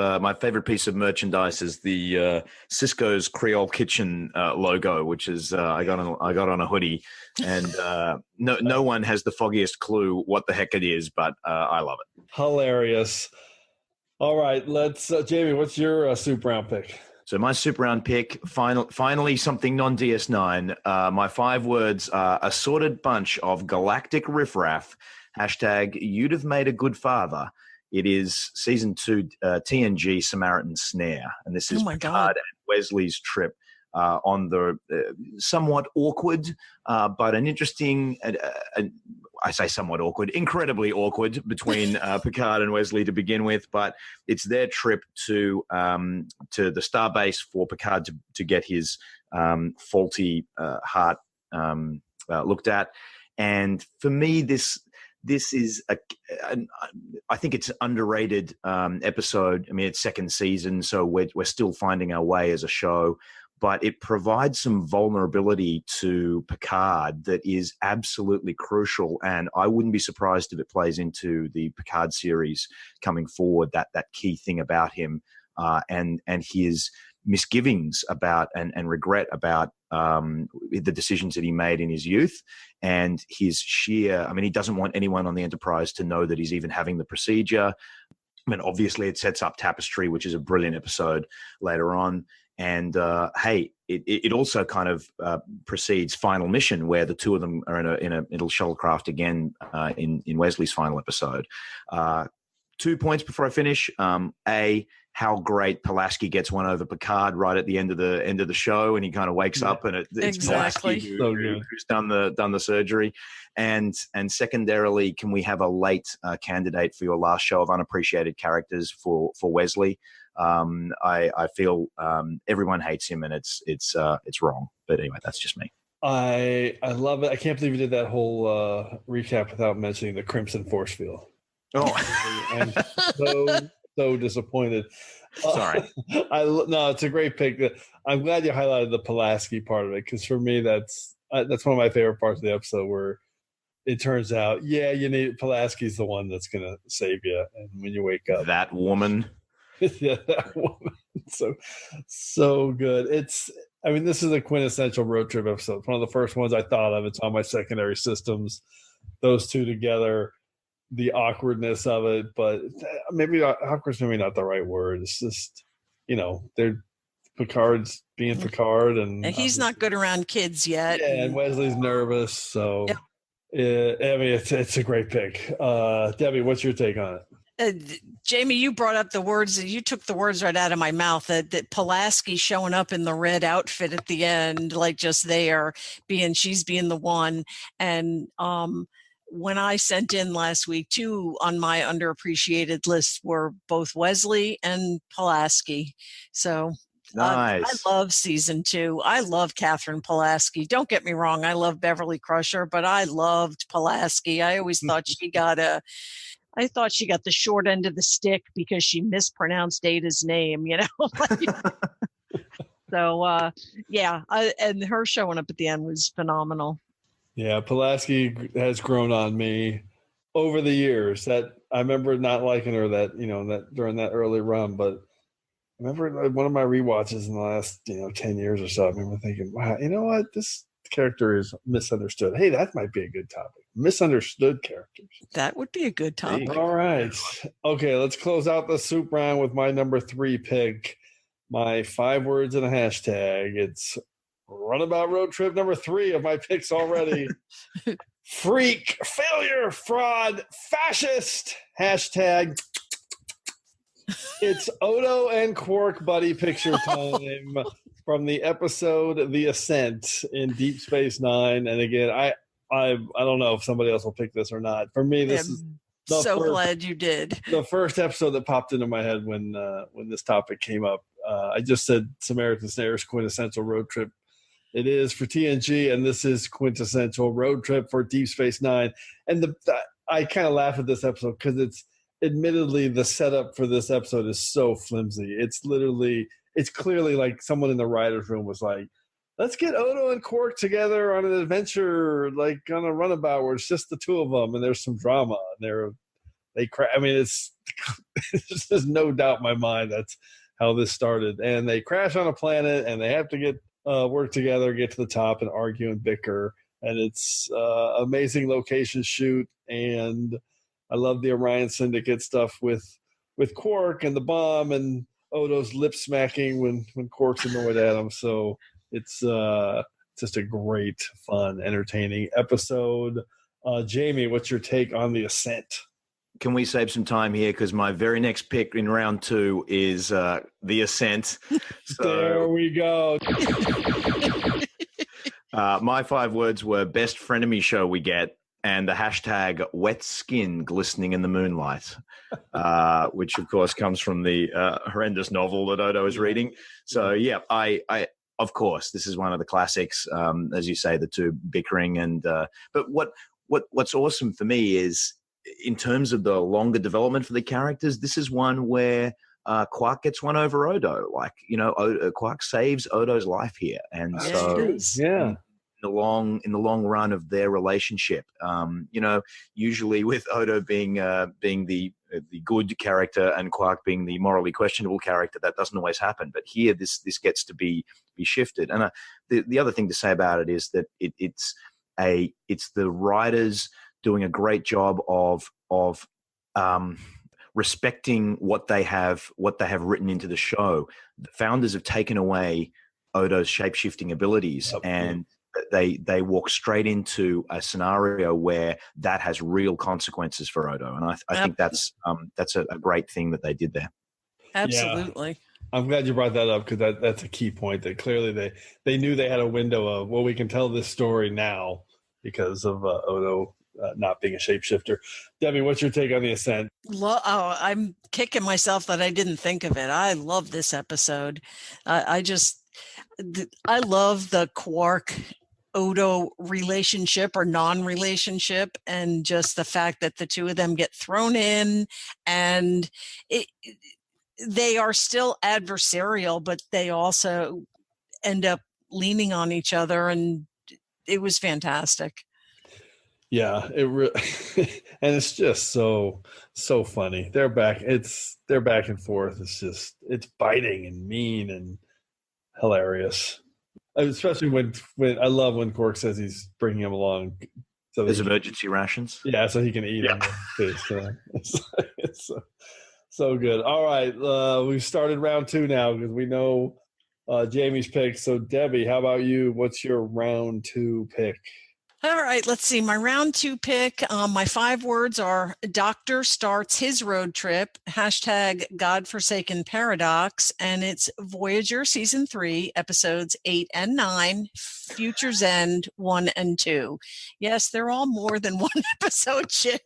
merchandise is the Cisco's Creole Kitchen logo, which is I got on a hoodie, and no one has the foggiest clue what the heck it is, but I love it. Hilarious. All right, let's Jamie, what's your soup round pick? So my soup round pick, finally something non-DS9. My 5 words are assorted bunch of galactic riffraff. # you'd have made a good father. It is season 2 TNG Samaritan Snare, and this is Picard and Wesley's trip on the somewhat awkward, but an interesting. I say somewhat awkward, incredibly awkward between Picard and Wesley to begin with, but it's their trip to the starbase for Picard to get his faulty heart looked at, and for me this is I think it's an underrated episode. I mean, it's 2nd season, so we're still finding our way as a show, but it provides some vulnerability to Picard that is absolutely crucial. And I wouldn't be surprised if it plays into the Picard series coming forward, that key thing about him and his misgivings about and regret about the decisions that he made in his youth, and his sheer, he doesn't want anyone on the Enterprise to know that he's even having the procedure. Obviously it sets up Tapestry, which is a brilliant episode later on. And it also kind of precedes Final Mission, where the 2 of them are in a little shuttlecraft again in Wesley's final episode. 2 points before I finish. How great Pulaski gets one over Picard right at the end of the show, and he kind of wakes up, and it's Pulaski who's done the surgery. And secondarily, can we have a late candidate for your last show of unappreciated characters for Wesley? I feel everyone hates him, and it's wrong. But anyway, that's just me. I love it. I can't believe you did that whole recap without mentioning the Crimson Force Field. Oh, I'm so disappointed. Sorry. No, it's a great pick. I'm glad you highlighted the Pulaski part of it, because for me, that's one of my favorite parts of the episode, where it turns out, you need Pulaski's the one that's going to save you, and when you wake up, That woman. yeah, that woman. So good. This is a quintessential road trip episode. It's one of the first ones I thought of. It's on my secondary systems. Those two together, the awkwardness of it, but maybe awkward's maybe not the right word. It's just, they're Picard's being Picard, and he's not good around kids yet. Yeah, and Wesley's nervous, so it's a great pick. Debbie, what's your take on it? Jamie, you brought up the words, you took the words right out of my mouth, that Pulaski showing up in the red outfit at the end, like just there, she's being the one. And when I sent in last week, two on my underappreciated list were both Wesley and Pulaski. So nice. I love season 2. I love Catherine Pulaski. Don't get me wrong, I love Beverly Crusher, but I loved Pulaski. I always thought she got the short end of the stick because she mispronounced Ada's name, So, and her showing up at the end was phenomenal. Yeah, Pulaski has grown on me over the years. That I remember not liking her that during that early run, but I remember one of my rewatches in the last 10 years or so. I remember thinking, wow, you know what, this character is misunderstood. Hey, that might be a good topic. Misunderstood characters. That would be a good topic. All right. Okay, let's close out the soup round with my number 3 pick. My 5 words and a hashtag. It's Runabout Road Trip number 3 of my picks already. Freak, failure, fraud, fascist. Hashtag. It's Odo and Quark buddy picture time from the episode The Ascent in Deep Space Nine. And again, I don't know if somebody else will pick this or not. For me, this is glad you did. The first episode that popped into my head when this topic came up. I just said Samaritan Snare's quintessential road trip. It is for TNG, and this is quintessential road trip for Deep Space Nine. And I kind of laugh at this episode because it's admittedly the setup for this episode is so flimsy. It's clearly like someone in the writer's room was like, let's get Odo and Quark together on an adventure, like on a runabout where it's just the two of them, and there's some drama. And there's no doubt in my mind that's how this started. And they crash on a planet, and they have to get work together, get to the top, and argue and bicker. And it's amazing location shoot, and I love the Orion Syndicate stuff with Quark and the bomb and Odo's lip smacking when Quark's annoyed at him. So it's just a great, fun, entertaining episode. Jamie, what's your take on The Ascent? Can we save some time here? Because my very next pick in round 2 is The Ascent. So, there we go. My 5 words were best frenemy show we get, and the hashtag wet skin glistening in the moonlight, which of course comes from the horrendous novel that Odo is reading. So yeah, I of course, this is one of the classics, as you say, the two bickering. And but what's awesome for me is, in terms of the longer development for the characters, this is one where Quark gets one over Odo. Like, Quark saves Odo's life here, and yeah. In the long run of their relationship, usually with Odo being the good character and Quark being the morally questionable character, that doesn't always happen. But here, this gets to be shifted. And the other thing to say about it is that it's the writers doing a great job of respecting what they have written into the show. The founders have taken away Odo's shape-shifting abilities, and they walk straight into a scenario where that has real consequences for Odo. And I think that's a great thing that they did there. Absolutely. Yeah. I'm glad you brought that up, because that's a key point, that clearly they knew they had a window of, well, we can tell this story now because of Odo not being a shapeshifter. Debbie, what's your take on The Ascent? I'm kicking myself that I didn't think of it. I love this episode. I love the Quark Odo relationship or non-relationship, and just the fact that the two of them get thrown in, and they are still adversarial, but they also end up leaning on each other, and it was fantastic. Yeah, and it's just so funny. They're back and forth. It's biting and mean and hilarious. Especially when I love when Quark says he's bringing him along. So there's emergency rations. Yeah, so he can eat them. It's so good. All right, we've started round 2 now because we know Jamie's pick. So Debbie, how about you? What's your round 2 pick? All right, let's see. My round 2 pick, my 5 words are Doctor starts his road trip, #Godforsaken Paradox, and it's Voyager Season 3, Episodes 8 and 9, Future's End 1 and 2. Yes, they're all more than one episode, Jim.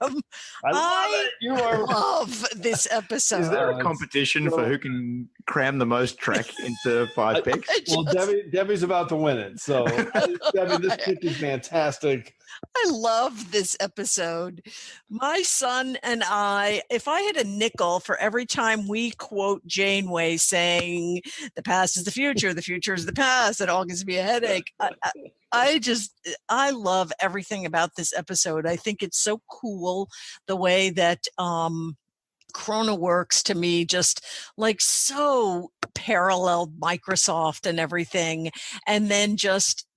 I love this episode. Is there a competition for who can cram the most Trek into 5 picks? Well, Debbie's about to win it. So, Debbie, this pick is fantastic. I love this episode. My son and I, if I had a nickel for every time we quote Janeway saying the past is the future is the past, it all gives me a headache. I love everything about this episode. I think it's so cool the way that Chrono works, to me, just like so paralleled Microsoft and everything. And then just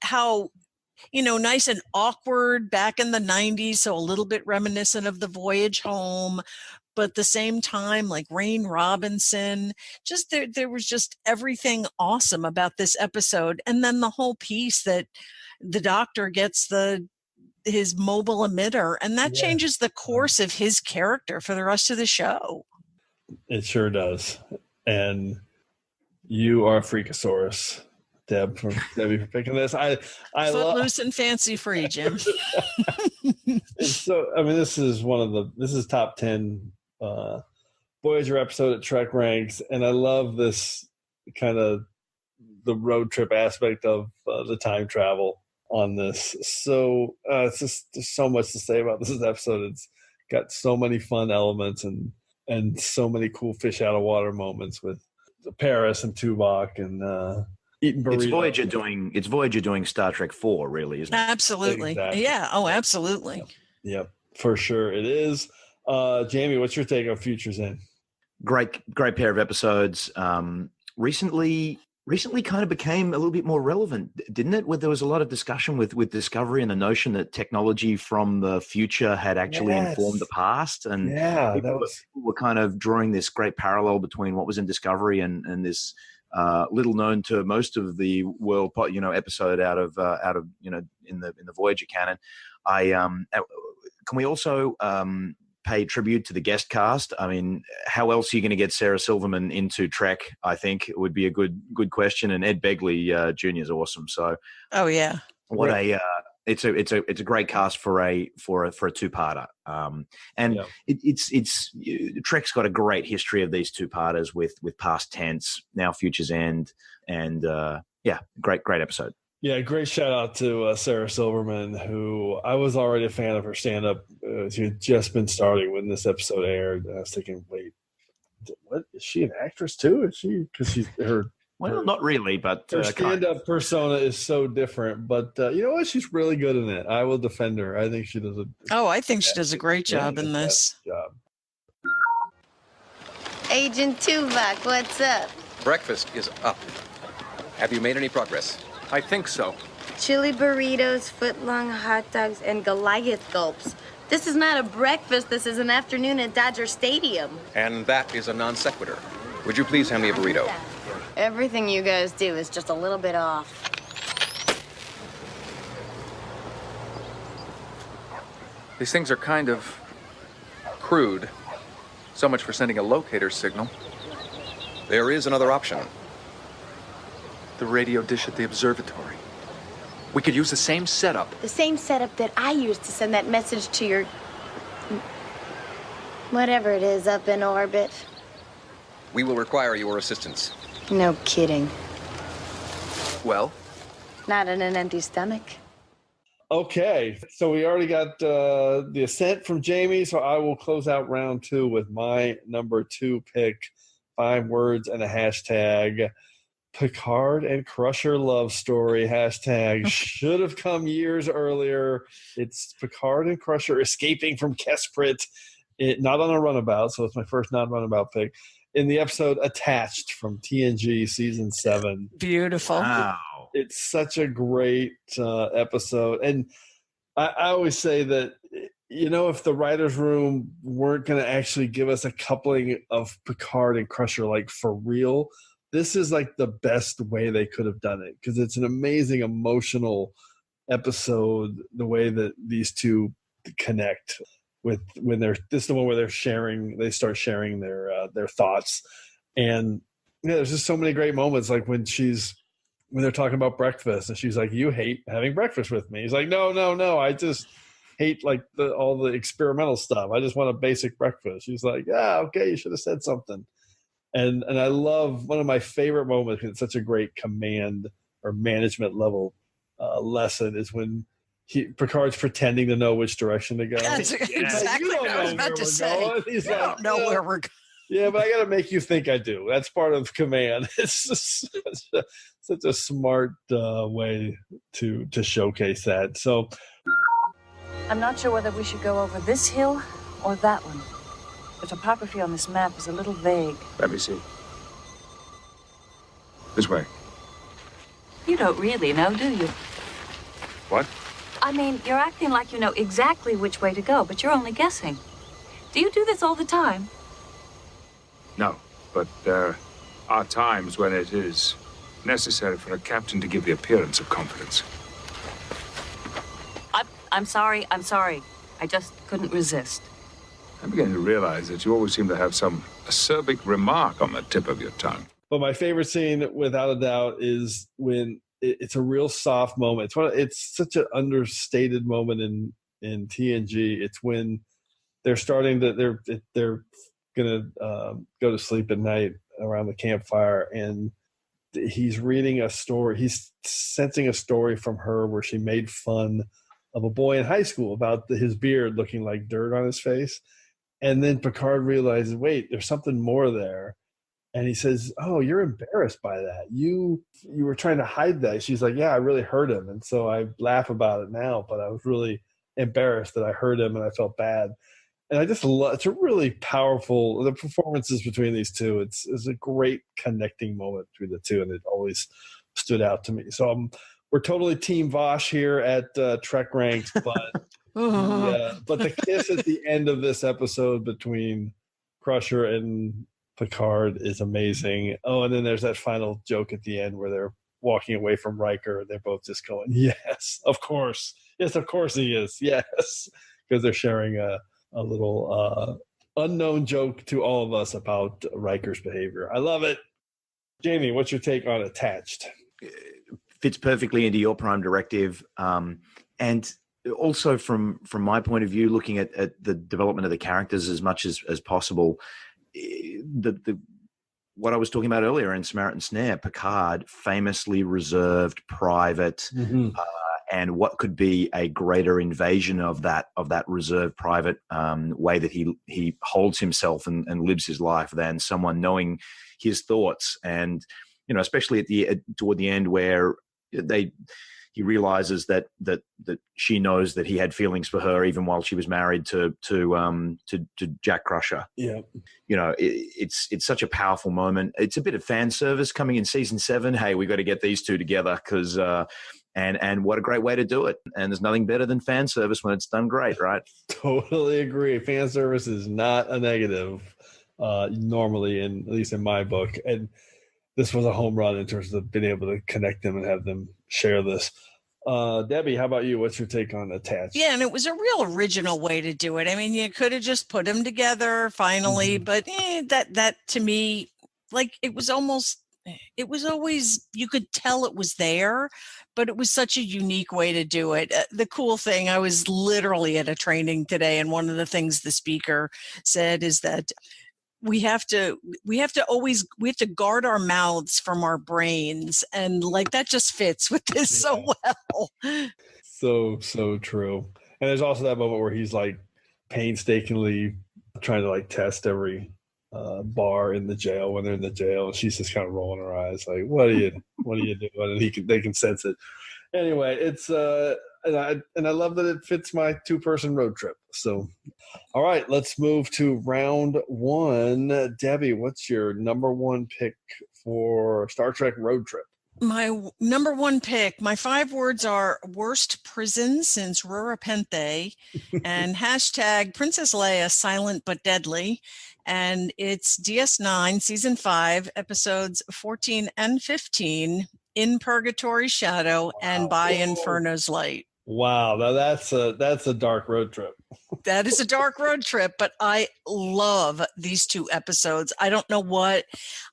how, nice and awkward back in the 90s, so a little bit reminiscent of the voyage home, but at the same time, like Rain Robinson, just there was just everything awesome about this episode. And then the whole piece that the Doctor gets his mobile emitter, and that changes the course of his character for the rest of the show. It sure does. And you are a freakosaurus, Debbie, for picking this. I Footloose and fancy free, Jim. So, I mean, this is top 10 Voyager episode at TrekRanks, and I love this kind of the road trip aspect of the time travel on this. So it's just there's so much to say about this episode. It's got so many fun elements and so many cool fish out of water moments with Paris and Tuvok and eating burritos. It's Voyager doing Star Trek 4, really, isn't it? Absolutely. Exactly. Yeah. Oh, absolutely. Yep, for sure it is. Jamie, what's your take on Future's End? Great pair of episodes. Recently kind of became a little bit more relevant, didn't it? Where there was a lot of discussion with Discovery and the notion that technology from the future had actually informed the past. And people were kind of drawing this great parallel between what was in Discovery and this little known to most of the world, episode out of in the Voyager canon. Can we also pay tribute to the guest cast? I mean, how else are you going to get Sarah Silverman into Trek? I think it would be a good question. And Ed Begley Jr. is awesome. So, it's a great cast for a two-parter. Trek's got a great history of these two-parters with Past Tense, now Future's End, and great episode. Yeah, great shout out to Sarah Silverman, who I was already a fan of her stand-up. She had just been starting when this episode aired. And I was thinking, wait, what is she an actress too? Is she? Because she's her. Well, not really, but her stand-up persona is so different. But you know what? She's really good in it. I will defend her. I think she does I think she does a great job in this. Agent Tuvok, what's up? Breakfast is up. Have you made any progress? I think so. Chili burritos, foot-long hot dogs, and Goliath gulps. This is not a breakfast. This is an afternoon at Dodger Stadium. And that is a non sequitur. Would you please hand me a burrito? Everything you guys do is just a little bit off. These things are kind of crude. So much for sending a locator signal. There is another option. The radio dish at the observatory. We could use the same setup. The same setup that I used to send that message to your... whatever it is up in orbit. We will require your assistance. No kidding. Well, Not on an empty stomach. Okay, so we already got the assent from Jamie, so I will close out round 2 with my number 2 pick. 5 words and a hashtag. Picard and Crusher love story. Hashtag should have come years earlier. It's Picard and Crusher escaping from Kesprit. Not on a runabout, so it's my first non-runabout pick. In the episode Attached from TNG season 7. Beautiful. Wow. It's such a great episode. And I always say that, if the writer's room weren't going to actually give us a coupling of Picard and Crusher, like for real, this is like the best way they could have done it, because it's an amazing emotional episode, the way that these two connect with this is the one where they start sharing their thoughts. And there's just so many great moments, like when they're talking about breakfast and she's like, you hate having breakfast with me. He's like, no, I just hate like all the experimental stuff. I just want a basic breakfast. She's like, yeah, okay, you should have said something. And I love, one of my favorite moments, because it's such a great command or management level lesson, is when Picard's pretending to know which direction to go. That's exactly what I was about to say. He's I don't know where we're going. Yeah, but I got to make you think I do. That's part of command. It's just such a smart way to showcase that. So I'm not sure whether we should go over this hill or that one. The topography on this map is a little vague. Let me see. This way. You don't really know, do you? What? I mean, you're acting like you know exactly which way to go, but you're only guessing. Do you do this all the time? No, but there are times when it is necessary for a captain to give the appearance of confidence. I'm sorry. I just couldn't resist. I'm beginning to realize that you always seem to have some acerbic remark on the tip of your tongue. But my favorite scene, without a doubt, is when it's a real soft moment. It's such an understated moment in TNG. It's when they're starting to they're gonna go to sleep at night around the campfire, and he's reading a story. He's sensing a story from her where she made fun of a boy in high school about his beard looking like dirt on his face. And then Picard realizes, wait, there's something more there. And he says, oh, you're embarrassed by that. You were trying to hide that. She's like, yeah, I really hurt him. And so I laugh about it now, but I was really embarrassed that I hurt him and I felt bad. And I just love, it's a really powerful, the performances between these two. It's a great connecting moment between the two, and it always stood out to me. So we're totally Team Vosh here at TrekRanks, but but the kiss at the end of this episode between Crusher and Picard is amazing. Oh, and then there's that final joke at the end where they're walking away from Riker. They're both just going, yes, of course. Yes, of course he is. Yes. Because they're sharing a little unknown joke to all of us about Riker's behavior. I love it. Jamie, what's your take on Attached? Fits perfectly into your Prime Directive. And also from my point of view, looking at the development of the characters as much as possible, what I was talking about earlier in Samaritan Snare, Picard, famously reserved, private, and what could be a greater invasion of that reserved, private way that he holds himself and lives his life than someone knowing his thoughts. And especially toward the end where he realizes that she knows that he had feelings for her even while she was married to Jack Crusher. Yeah, it's such a powerful moment. It's a bit of fan service coming in season 7. Hey, we got to get these two together because and what a great way to do it. And there's nothing better than fan service when it's done great, right? Totally agree. Fan service is not a negative normally, at least in my book. And this was a home run in terms of being able to connect them and have them share this. Debbie, how about you? What's your take on Attached? Yeah, and it was a real original way to do it. I mean, you could have just put them together finally, but that to me, like it was always, you could tell it was there, but it was such a unique way to do it. The cool thing, I was literally at a training today, and one of the things the speaker said is that we have to guard our mouths from our brains, and like that just fits with this so well. So true. And there's also that moment where he's like painstakingly trying to like test every bar in the jail when they're in the jail, and she's just kind of rolling her eyes like, what are you doing? And they can sense it. Anyway, it's and I love that it fits my 2-person road trip. So, all right, let's move to round 1. Debbie, what's your number 1 pick for Star Trek road trip? My number 1 pick, my 5 words are worst prison since Rura Penthe and hashtag Princess Leia silent but deadly. And it's DS9 season 5 episodes 14 and 15, In Purgatory's Shadow and By Inferno's Light. Wow, now that's a dark road trip. That is a dark road trip, but I love these 2 episodes. I don't know what.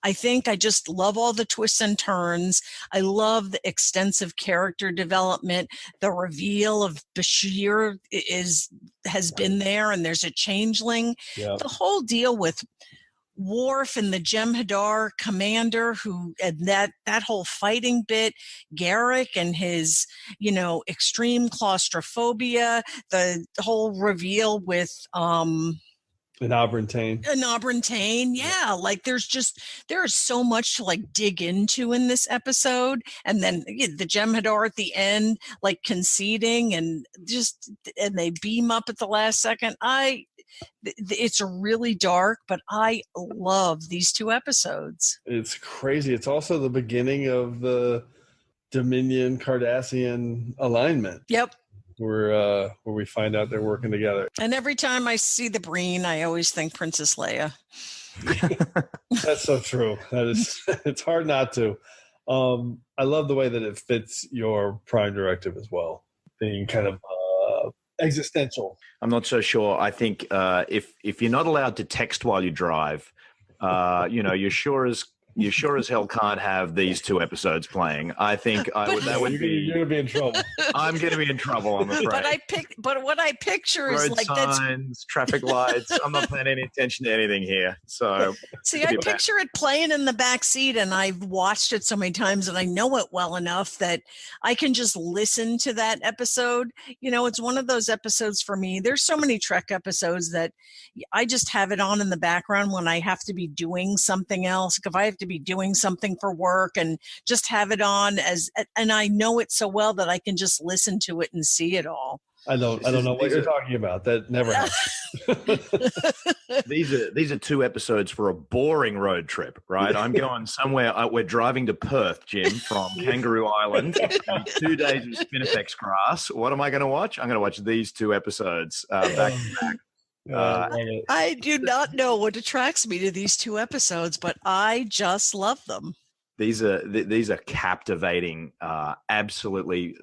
I think I just love all the twists and turns. I love the extensive character development. The reveal of Bashir has been there, and there's a changeling. Yeah. The whole deal with Worf and the Jem'Hadar commander and that whole fighting bit, Garrick and his, extreme claustrophobia, the whole reveal with An Abrantane. Yeah. Like there is so much to like dig into in this episode. And then the Jem'Hadar at the end, like conceding and they beam up at the last second. It's really dark, but I love these 2 episodes. It's crazy. It's also the beginning of the Dominion Cardassian alignment. Yep. Where we find out they're working together. And every time I see the Breen, I always think Princess Leia. That's so true. It's hard not to. I love the way that it fits your Prime Directive as well, being kind of existential. I'm not so sure. I think if you're not allowed to text while you drive, you sure as hell can't have these 2 episodes playing. I think that would be. You're gonna be in trouble. I'm gonna be in trouble. I'm afraid. But what I picture is road like signs, traffic lights. I'm not paying any attention to anything here. So see, I picture it playing in the back seat, and I've watched it so many times, and I know it well enough that I can just listen to that episode. It's one of those episodes for me. There's so many Trek episodes that I just have it on in the background when I have to be doing something else. If I have to be doing something for work and just have it on and I know it so well that I can just listen to it and see it all. I don't know what you're talking about. That never happened. These are 2 episodes for a boring road trip, right? I'm going somewhere. We're driving to Perth, Jim, from Kangaroo Island. 2 days of Spinifex grass. What am I going to watch? I'm going to watch these 2 episodes back to back. I do not know what attracts me to these 2 episodes, but I just love them. These are captivating. Absolutely,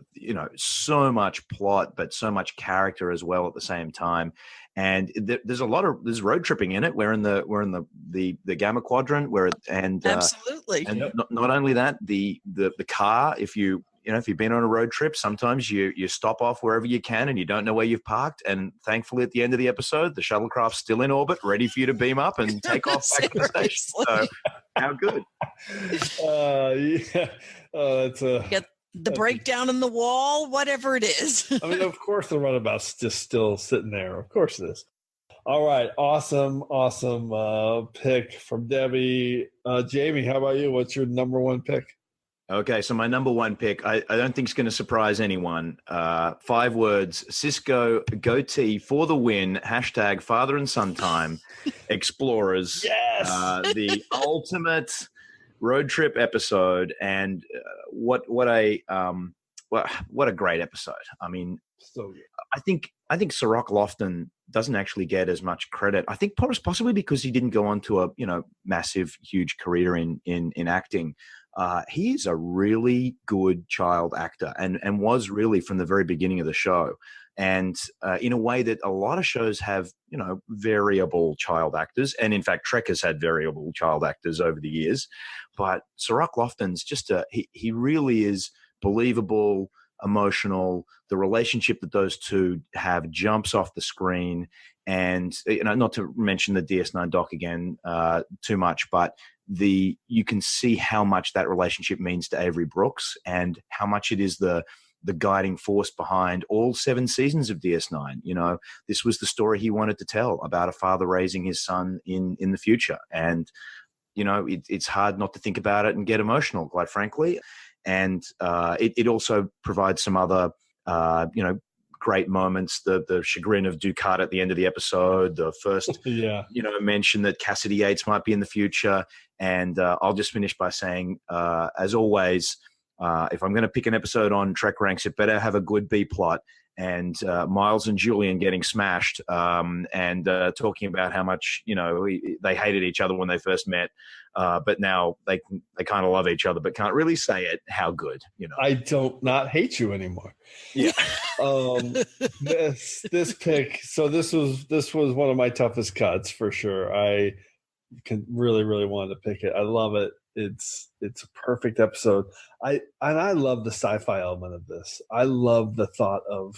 so much plot, but so much character as well at the same time. And there's road tripping in it. We're in the Gamma Quadrant, absolutely. And not only that, the car. If you've been on a road trip, sometimes you stop off wherever you can and you don't know where you've parked. And thankfully, at the end of the episode, the shuttlecraft's still in orbit, ready for you to beam up and take off back to the station. So, how good? Yeah. Get the breakdown in the wall, whatever it is. I mean, of course, the runabout's just still sitting there. Of course it is. All right. Awesome pick from Debbie. Jamie, how about you? What's your number 1 pick? Okay, so my number 1 pick, I don't think it's going to surprise anyone. 5 words, Cisco, goatee for the win, hashtag father and son time, explorers. Yes! The ultimate road trip episode, and what a great episode. I mean, so good. I think Sirach Lofton doesn't actually get as much credit. I think possibly because he didn't go on to a massive, huge career in acting. He's a really good child actor and was really from the very beginning of the show. And in a way that a lot of shows have, variable child actors. And in fact, Trek has had variable child actors over the years. But Sirach Lofton's just he really is believable. emotional. The relationship that those two have jumps off the screen. And, not to mention the DS9 doc again too much, but you can see how much that relationship means to Avery Brooks and how much it is the guiding force behind all 7 seasons of DS9. This was the story he wanted to tell about a father raising his son in the future. And, it's hard not to think about it and get emotional, quite frankly. And it also provides some other, great moments. The chagrin of Ducat at the end of the episode, the first, mention that Cassidy Yates might be in the future. And I'll just finish by saying, as always, if I'm going to pick an episode on TrekRanks, it better have a good B plot. And Miles and Julian getting smashed and talking about how much, they hated each other when they first met. But now they kind of love each other, but can't really say it. How good, I don't not hate you anymore. Yeah. This pick. So this was one of my toughest cuts for sure. I really wanted to pick it. I love it. It's a perfect episode. I love the sci-fi element of this. I love the thought of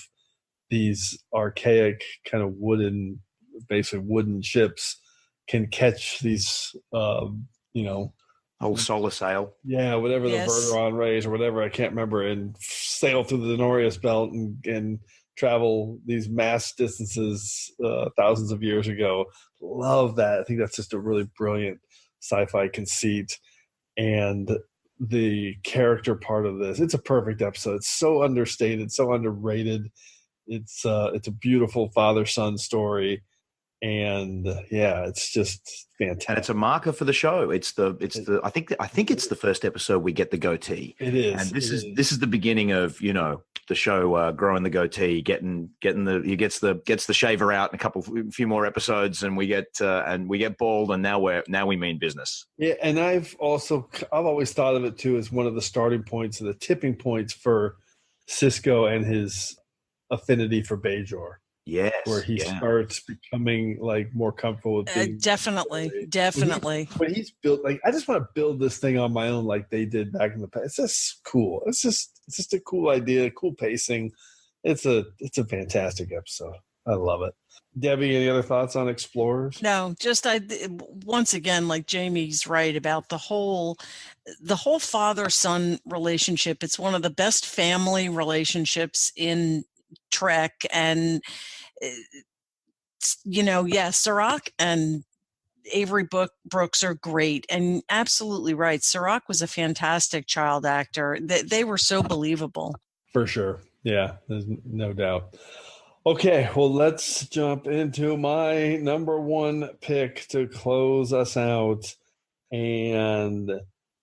these archaic kind of wooden ships can catch these old solar sail. Yeah, whatever Yes. the Verteron rays or whatever, I can't remember, and sail through the Denorius belt and travel these mass distances thousands of years ago. Love that. I think that's just a really brilliant sci-fi conceit. And the character part of this, it's a perfect episode. It's so understated, so underrated. It's a beautiful father-son story. And it's just fantastic. And it's a marker for the show. I think it's the first episode we get the goatee. It is. And this is the beginning of, the show growing the goatee, gets the shaver out in a few more episodes, and we get bald, and now we mean business. Yeah, and I've always thought of it too as one of the starting points and the tipping points for Sisko and his affinity for Bajor. Yes, where he starts becoming like more comfortable with being definitely. When he's built, like, I just want to build this thing on my own, like they did back in the past. It's just cool. It's just a cool idea, cool pacing. It's a fantastic episode. I love it. Debbie, any other thoughts on Explorers? No, just once again, like Jamie's right about the whole father-son relationship. It's one of the best family relationships in Trek, and Serac and Avery Brooks are great, and absolutely right. Serac was a fantastic child actor. They were so believable. For sure. Yeah, there's no doubt. Okay, well, let's jump into my number one pick to close us out. And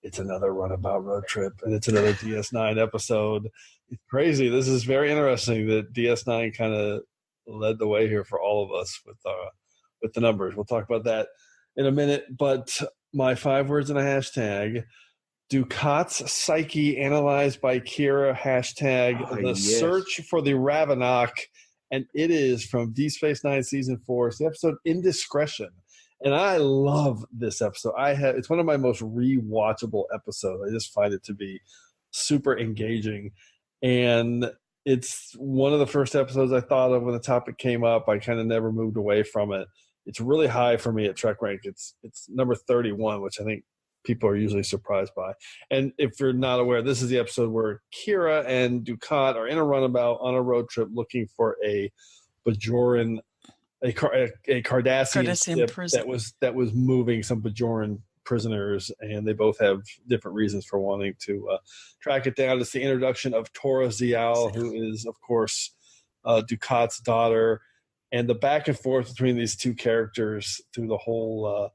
it's another Runabout road trip, and it's another DS9 episode. It's crazy. This is very interesting that DS9 kind of led the way here for all of us with the numbers. We'll talk about that in a minute. But my 5 words and a hashtag: Ducat's psyche analyzed by Kira. Hashtag the search for the Ravenok. And it is from Deep Space Nine Season 4. It's the episode Indiscretion. And I love this episode. It's one of my most rewatchable episodes. I just find it to be super engaging. And it's one of the first episodes I thought of when the topic came up. I kind of never moved away from it. It's really high for me at TrekRank. It's number 31, which I think people are usually surprised by. And if you're not aware, this is the episode where Kira and Ducat are in a runabout on a road trip looking for a Bajoran, a Cardassian ship that was moving some Bajoran prisoners, and they both have different reasons for wanting to track it down. It's the introduction of Tora Zial, who is, of course, Ducat's daughter, and the back and forth between these two characters through the whole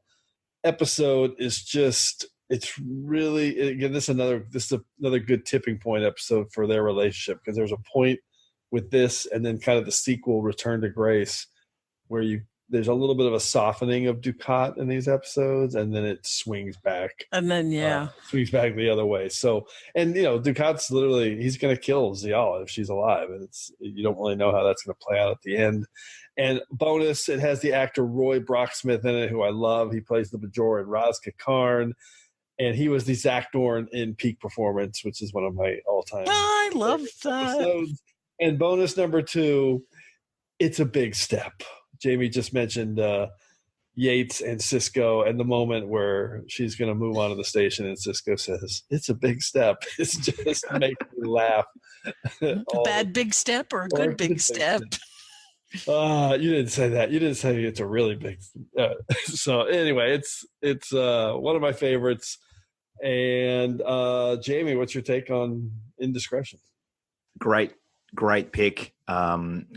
episode is just, it's really, again, this is another good tipping point episode for their relationship, because there's a point with this and then kind of the sequel, Return to Grace, where there's a little bit of a softening of Ducat in these episodes, and then it swings back. And then, swings back the other way. So, and, Ducat's literally, he's going to kill Zial if she's alive. And you don't really know how that's going to play out at the end. And bonus, it has the actor Roy Brocksmith in it, who I love. He plays the Bajoran Razka Karn. And he was the Zach Dorn in Peak Performance, which is one of my all-time. I love that. Episodes. And bonus number 2, it's a big step. Jamie just mentioned Yates and Cisco, and the moment where she's going to move on to the station, and Cisco says, "It's a big step." It's just makes me laugh. A bad big step or a good big step? You didn't say that. You didn't say it's a really big. So anyway, it's one of my favorites. And Jamie, what's your take on Indiscretion? Great pick.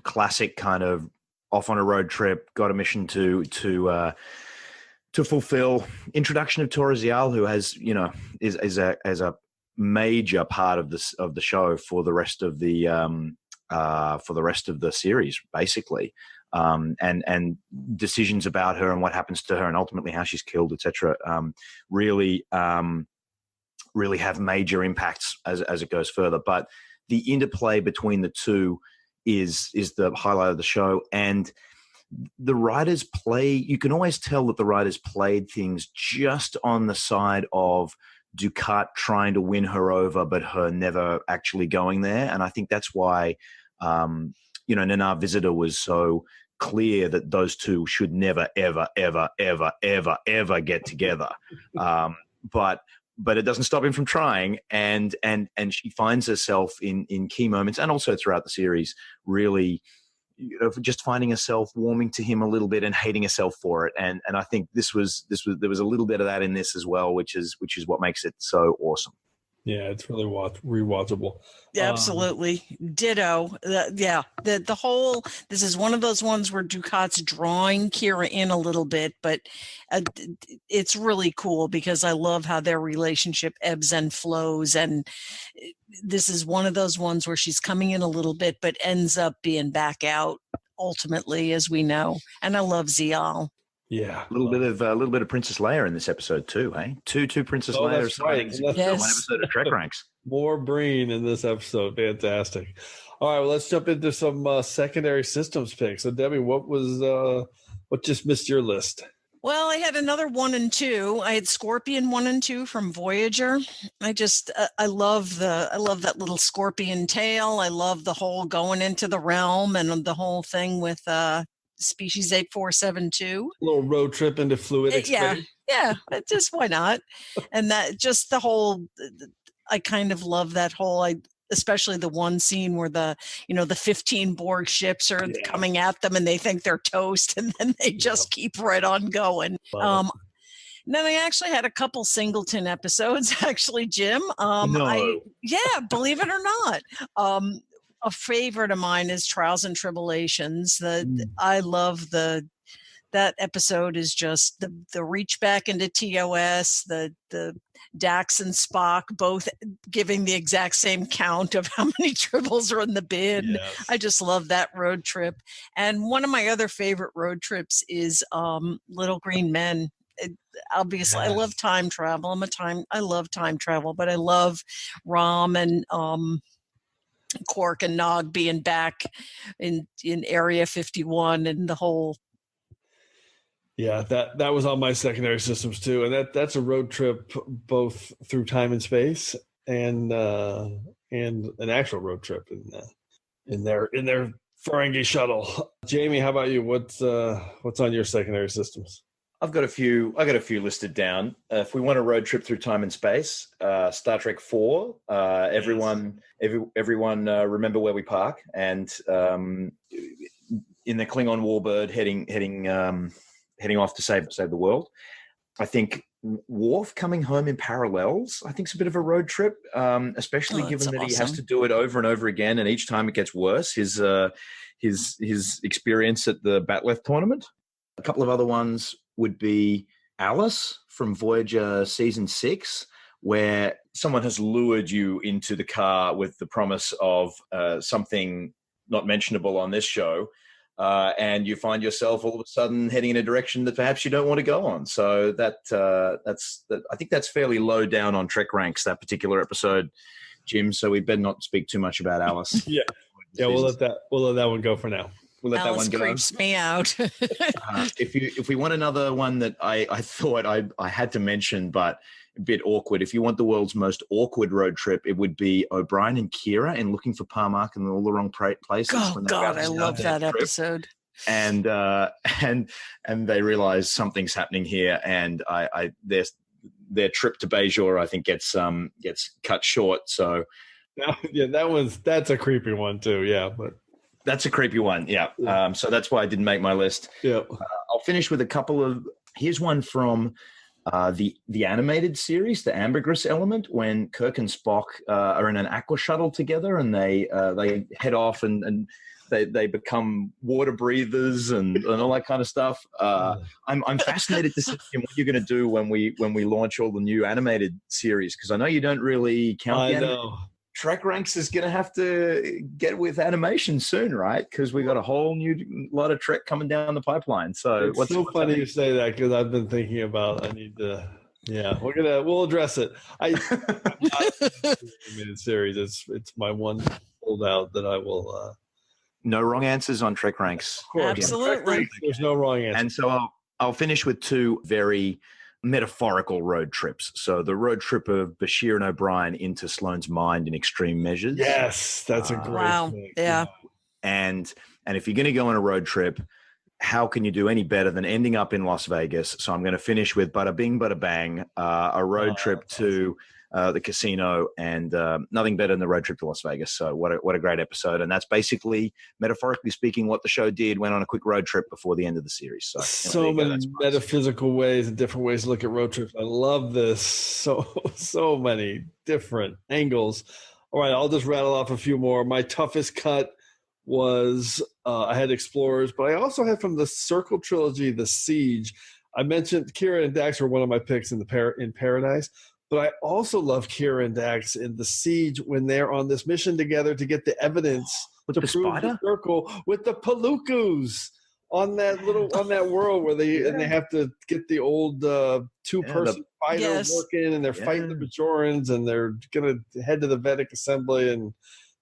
Classic kind of off on a road trip, got a mission to fulfill. Introduction of Torres-Zial, who has, is a major part of the show for the rest of the series, basically, and decisions about her and what happens to her, and ultimately how she's killed, etc. Really have major impacts as it goes further. But the interplay between the two is the highlight of the show, and the writers you can always tell that the writers played things just on the side of Ducat trying to win her over, but her never actually going there. And I think that's why, Nana Visitor was so clear that those two should never, ever, ever, ever, ever, ever get together. But it doesn't stop him from trying, and she finds herself in key moments, and also throughout the series, really, just finding herself warming to him a little bit and hating herself for it. And I think there was a little bit of that in this as well, which is what makes it so awesome. Yeah, it's really rewatchable. Absolutely. Ditto. The whole, this is one of those ones where Ducat's drawing Kira in a little bit, but it's really cool because I love how their relationship ebbs and flows. And this is one of those ones where she's coming in a little bit, but ends up being back out ultimately, as we know. And I love Zial. Yeah, a little bit of Princess Leia in this episode too, eh? Two Princess Leia sightings in one episode of TrekRanks. More Breen in this episode, fantastic. All right, well, let's jump into some secondary systems picks. So, Debbie, what just missed your list? Well, I had another 1 and 2. I had Scorpion 1 and 2 from Voyager. I love that little scorpion tail. I love the whole going into the realm and the whole thing with Species 8472. A little road trip into fluidic space. Yeah, just why not? And that just the whole, I kind of love that whole, especially the one scene where the 15 Borg ships are coming at them and they think they're toast, and then they just keep right on going. Then I actually had a couple Singleton episodes, actually, Jim. No. Believe it or not. A favorite of mine is Trials and Tribulations. I love that episode is just the reach back into TOS, the Dax and Spock both giving the exact same count of how many tribbles are in the bin. Yes. I just love that road trip. And one of my other favorite road trips is Little Green Men. Obviously, yes. I love time travel. I love time travel, but I love Rom and Quark and Nog being back in Area 51 and the whole. Yeah, that was on my secondary systems too, and that's a road trip both through time and space, and an actual road trip in their Ferengi shuttle. Jamie, how about you? What's on your secondary systems? I got a few listed down. If we want a road trip through time and space, Star Trek 4. Everyone remember where we park, and in the Klingon Warbird heading off to save the world. I think Worf coming home in Parallels, I think, is a bit of a road trip, especially given that he has to do it over and over again, and each time it gets worse. His experience at the Batleth tournament. A couple of other ones would be Alice from Voyager Season 6, where someone has lured you into the car with the promise of something not mentionable on this show, and you find yourself all of a sudden heading in a direction that perhaps you don't want to go on. So I think that's fairly low down on TrekRanks, that particular episode, Jim. So we better not speak too much about Alice. Yeah, we'll let that one go for now. We'll let Alice that one go. Creeps me out. If we want another one that I thought I had to mention, but bit awkward. If you want the world's most awkward road trip, it would be O'Brien and Kira in Looking for Parmark in all the wrong places. Oh when they God, go I love that trip. episode. And they realize something's happening here, and their trip to Bajor, I think, gets cut short. So yeah, that's a creepy one too. Yeah, but that's a creepy one. Yeah. So that's why I didn't make my list. Yeah. I'll finish with a couple of. Here's one from the animated series, the Ambergris Element, when Kirk and Spock are in an aqua shuttle together, and they head off and they become water breathers and all that kind of stuff. I'm fascinated to see what you're going to do when we launch all the new animated series, because I know you don't really count. I know. TrekRanks is going to have to get with animation soon, right? Because we got a whole new lot of Trek coming down the pipeline. So it's so funny you say that, because I've been thinking about. I need to. Yeah, we'll address it. Animated series. It's my one holdout that I will. No wrong answers on TrekRanks. Absolutely. There's no wrong answer. And so I'll finish with two very metaphorical road trips. So the road trip of Bashir and O'Brien into Sloane's mind in extreme measures. Yes, that's a great thing. Yeah. And if you're going to go on a road trip, how can you do any better than ending up in Las Vegas? So I'm going to finish with Bada Bing, Bada Bang, a road trip to the casino, and nothing better than the road trip to Las Vegas. So what a great episode. And that's basically, metaphorically speaking, what the show did, went on a quick road trip before the end of the series. So many metaphysical ways and different ways to look at road trips. I love this. So many different angles. All right, I'll just rattle off a few more. My toughest cut was I had Explorers, but I also had from the Circle trilogy, The Siege. I mentioned Kira and Dax were one of my picks in Paradise. But I also love Kira and Dax in The Siege when they're on this mission together to get the evidence to prove the Circle with the Palucus on that world where they have to get the old two-person fighter working, and they're fighting the Bajorans, and they're gonna head to the Vedic Assembly and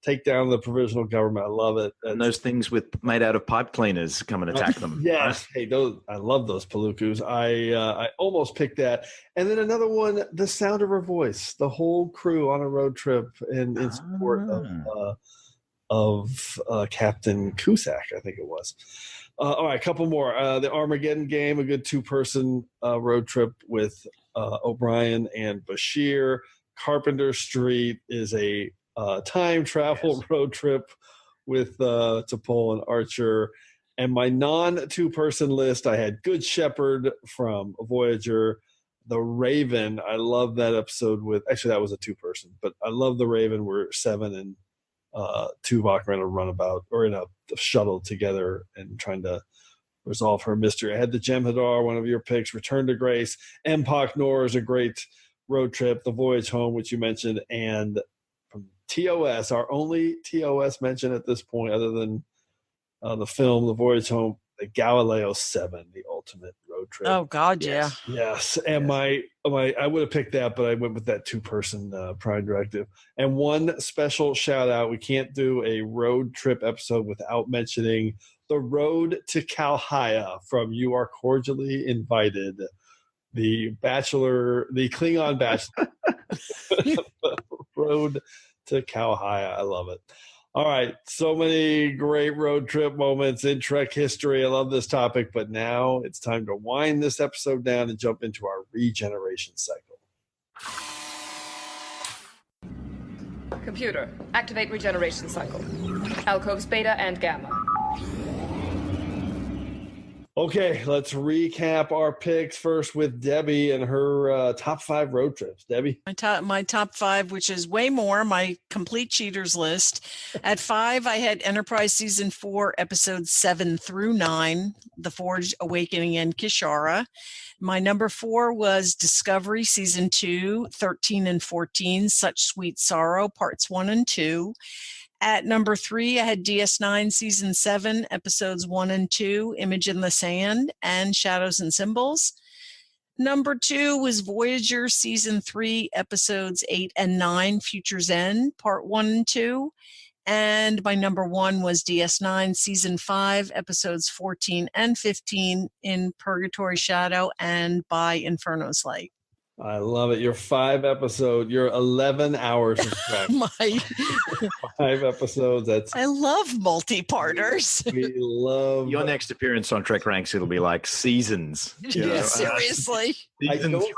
take down the provisional government. I love it. And those things made out of pipe cleaners come and attack them. Yes. Hey, I love those Palucus. I almost picked that. And then another one, The Sound of Her Voice. The whole crew on a road trip in support of Captain Cusack, I think it was. All right, a couple more. The Armageddon Game, a good two-person road trip with O'Brien and Bashir. Carpenter Street is a time travel road trip with T'Pol and Archer. And my non-two-person list, I had Good Shepherd from Voyager, The Raven. I love that episode actually that was a two-person, but I love The Raven where Seven and Tuvok are in a runabout or in a shuttle together and trying to resolve her mystery. I had the Jem'Hadar, one of your picks, Return to Grace. Empok Nor is a great road trip. The Voyage Home, which you mentioned, and TOS, our only TOS mention at this point, other than the film, The Voyage Home, the Galileo 7, the ultimate road trip. Oh God, yeah. Yes. And my I would have picked that, but I went with that two-person Prime Directive. And one special shout out, we can't do a road trip episode without mentioning The Road to Kalhaya from You Are Cordially Invited, the Klingon Bachelor. Road to Kalhaya. I love it. All right. So many great road trip moments in Trek history. I love this topic, but now it's time to wind this episode down and jump into our regeneration cycle. Computer, activate regeneration cycle. Alcoves beta and gamma. Okay, let's recap our picks first with Debbie and her top 5 road trips. Debbie? My top 5, which is way more, my complete cheaters list. At 5, I had Enterprise Season 4, Episodes 7 through 9, The Forge, Awakening, and Kishara. My number 4 was Discovery Season 2, 13 and 14, Such Sweet Sorrow, Parts 1 and 2. At number 3, I had DS9 Season 7, Episodes 1 and 2, Image in the Sand, and Shadows and Symbols. Number 2 was Voyager Season 3, Episodes 8 and 9, Future's End, Part 1 and 2. And my number 1 was DS9 Season 5, Episodes 14 and 15, In Purgatory Shadow and By Inferno's Light. I love it. Your 11 hours of Trek. 5 episodes. I love multi-parters. We love your next appearance on TrekRanks. It'll be like seasons. Seriously. Season 3.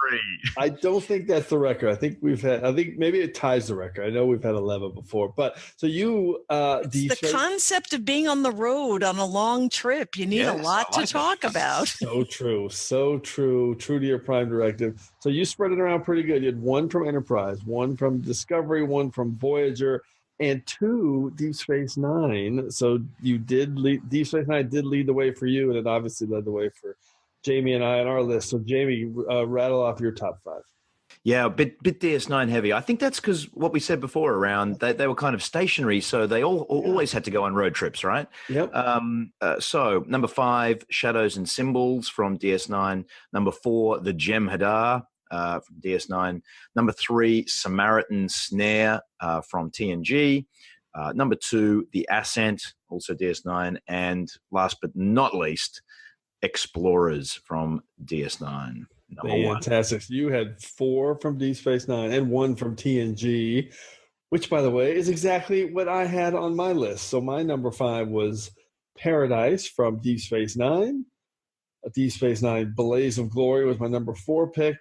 I don't think that's the record. I think maybe it ties the record. I know we've had 11 before, but so you, the concept of being on the road on a long trip, you need a lot to talk about. So true. True to your Prime Directive. So you spread it around pretty good. You had 1 from Enterprise, 1 from Discovery, 1 from Voyager, and 2 Deep Space Nine. So you did Deep Space Nine did lead the way for you, and it obviously led the way for Jamie and I on our list. So Jamie, rattle off your top 5. Yeah, a bit DS9 heavy. I think that's because what we said before around they were kind of stationary, so they always had to go on road trips, right? Yep. So number 5, Shadows and Symbols from DS9. Number 4, The Gem Hadar from DS9. Number 3, Samaritan Snare from TNG. Number 2, The Ascent, also DS9. And last but not least, Explorers from DS9. Fantastic. So you had 4 from Deep Space Nine and 1 from TNG, which, by the way, is exactly what I had on my list. So my number 5 was Paradise from Deep Space Nine. Deep Space Nine Blaze of Glory was my number 4 pick.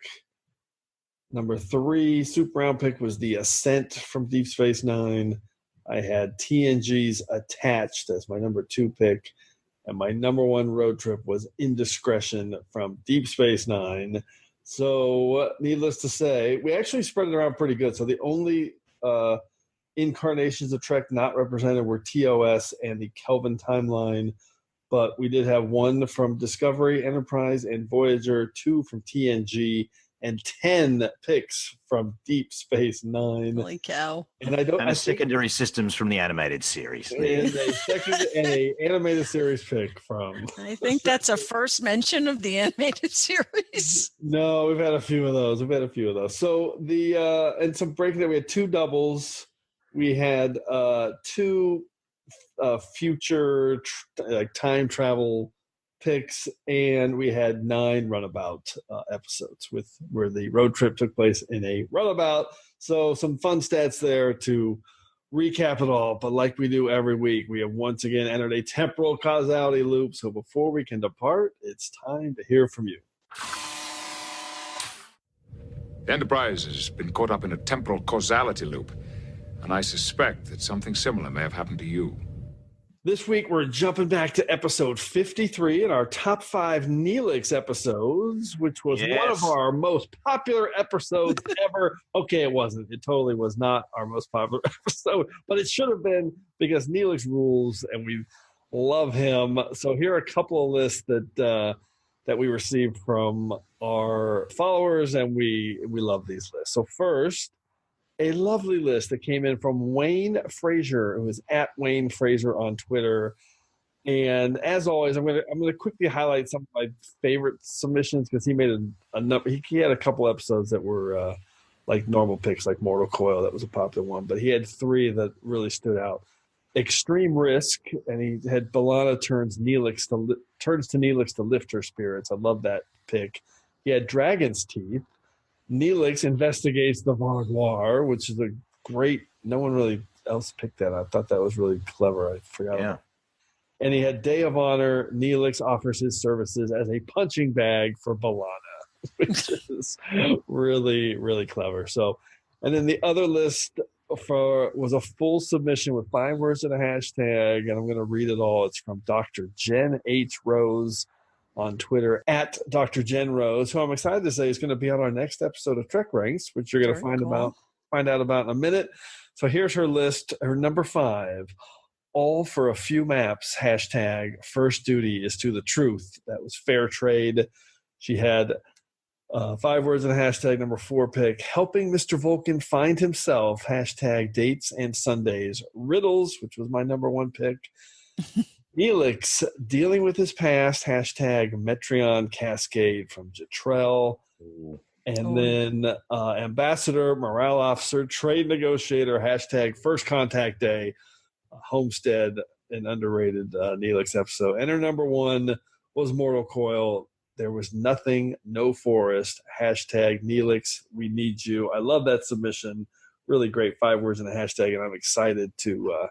Number 3 super round pick was The Ascent from Deep Space Nine. I had TNG's Attached as my number 2 pick. And my number 1 road trip was Indiscretion from Deep Space Nine. So, needless to say, we actually spread it around pretty good. So the only incarnations of Trek not represented were TOS and the Kelvin timeline. But we did have 1 from Discovery, Enterprise, and Voyager, 2 from TNG, and 10 picks from Deep Space Nine. Holy cow. And secondary systems from the animated series. And a animated series pick from. I think that's a first mention of the animated series. No, we've had a few of those. So and some breaking that we had 2 doubles. We had 2 future time travel picks, and we had 9 runabout episodes where the road trip took place in a runabout. So some fun stats there to recap it all. But like we do every week, we have once again entered a temporal causality loop. So before we can depart, it's time to hear from you. The Enterprise has been caught up in a temporal causality loop, and I suspect that something similar may have happened to you. This week, we're jumping back to episode 53 in our top 5 Neelix episodes, which was one of our most popular episodes ever. Okay, it wasn't. It totally was not our most popular episode, but it should have been because Neelix rules and we love him. So here are a couple of lists that we received from our followers, and we love these lists. So first, a lovely list that came in from Wayne Fraser, who is at Wayne Fraser on Twitter. And as always, I'm gonna quickly highlight some of my favorite submissions because he made a number. He had a couple episodes that were like normal picks, like Mortal Coil. That was a popular one, but he had 3 that really stood out. Extreme Risk, and he had B'Elanna turns to Neelix to lift her spirits. I love that pick. He had Dragon's Teeth. Neelix investigates the Vaguar, which is a great. No one really else picked that. I thought that was really clever. I forgot. Yeah. And he had Day of Honor. Neelix offers his services as a punching bag for B'Elanna, which is really, really clever. So, and then the other list was a full submission with 5 words and a hashtag, and I'm going to read it all. It's from Dr. Jen H. Rose on Twitter at Dr. Jen Rose, who I'm excited to say is going to be on our next episode of TrekRanks, which you're going to find out about in a minute. So here's her list. Her number 5, all for a few maps, hashtag first duty is to the truth. That was Fair Trade. She had 5 words and a hashtag number 4 pick, helping Mr. Vulcan find himself, hashtag dates and Sundays. Riddles, which was my number 1 pick. Neelix, dealing with his past, hashtag Metreon Cascade from Jetrel. And then Ambassador, Morale Officer, Trade Negotiator, hashtag First Contact Day, Homestead, an underrated Neelix episode. And her number 1 was Mortal Coil. There was nothing, no forest, hashtag Neelix, we need you. I love that submission. Really great 5 words in a hashtag, and I'm excited to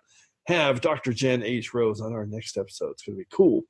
have Dr. Jen H. Rose on our next episode. It's going to be cool.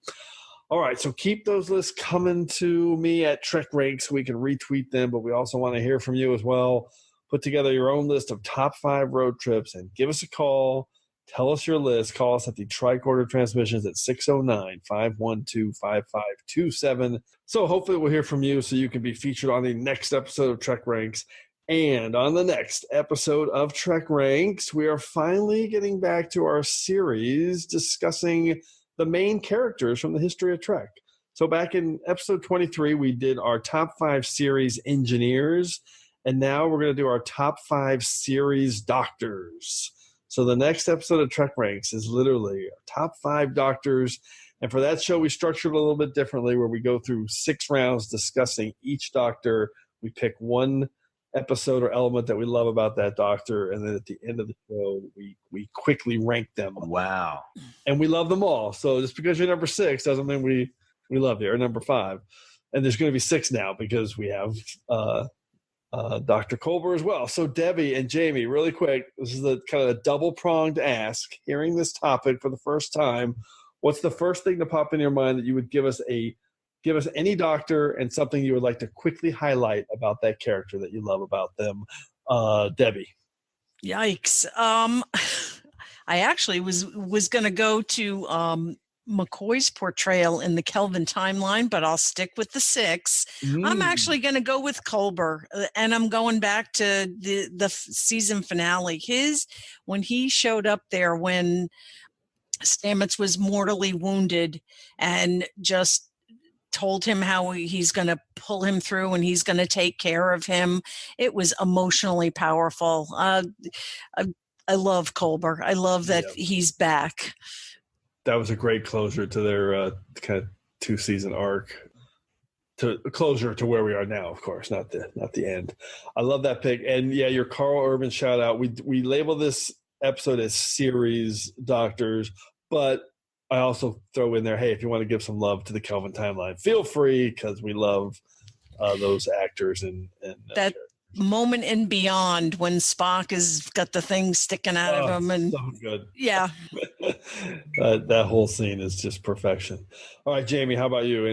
All right, so keep those lists coming to me at TrekRanks so we can retweet them, but we also want to hear from you as well. Put together your own list of top 5 road trips and give us a call. Tell us your list. Call us at the Tricorder Transmissions at 609-512-5527. So hopefully we'll hear from you so you can be featured on the next episode of TrekRanks. And on the next episode of TrekRanks, we are finally getting back to our series discussing the main characters from the history of Trek. So back in episode 23, we did our top 5 series engineers, and now we're going to do our top 5 series doctors. So the next episode of TrekRanks is literally our top 5 doctors. And for that show, we structured it a little bit differently, where we go through 6 rounds discussing each doctor. We pick one episode or element that we love about that doctor, and then at the end of the show, we quickly rank them. Wow. And we love them all. So just because you're number 6 doesn't mean we love you, or number 5. And there's going to be 6 now because we have Dr. Culber as well. So Debbie and Jamie, really quick, this is the kind of a double-pronged ask. Hearing this topic for the first time, what's the first thing to pop in your mind that you would give us any doctor and something you would like to quickly highlight about that character that you love about them? Debbie. Yikes. I actually was going to go to McCoy's portrayal in the Kelvin timeline, but I'll stick with the 6. I'm actually going to go with Culber, and I'm going back to the season finale. When he showed up there when Stamets was mortally wounded and just told him how he's going to pull him through and he's going to take care of him. It was emotionally powerful. I love Culber. I love that he's back. That was a great closure to their kind of 2-season arc. To closure to where we are now, of course, not the end. I love that pick. And yeah, your Carl Urban shout out. We label this episode as series doctors, but I also throw in there, hey, if you want to give some love to the Kelvin timeline, feel free, because we love those actors and that moment in Beyond when Spock has got the thing sticking out of him, and so good. Yeah, that whole scene is just perfection. All right, Jamie, how about you?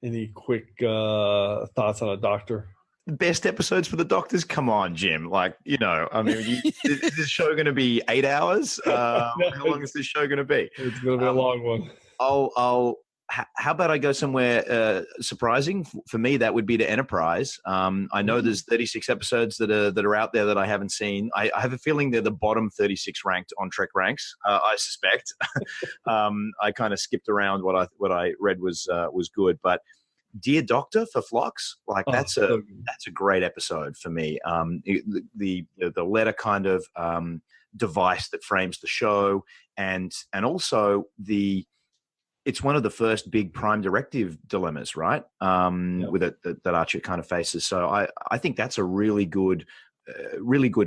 Any quick thoughts on a doctor? Best episodes for the doctors? Come on, Jim. Like, I mean, is this show going to be 8 hours? How long is this show going to be? It's going to be a long one. How about I go somewhere surprising? For me, that would be to Enterprise. I know there's 36 episodes that are out there that I haven't seen. I have a feeling they're the bottom 36 ranked on TrekRanks. I suspect. I kind of skipped around what I read was good, but Dear Doctor for Phlox, like that's a great episode for me. The letter kind of device that frames the show, and also it's one of the first big Prime Directive dilemmas, right? With it that Archer kind of faces. So I think that's a really good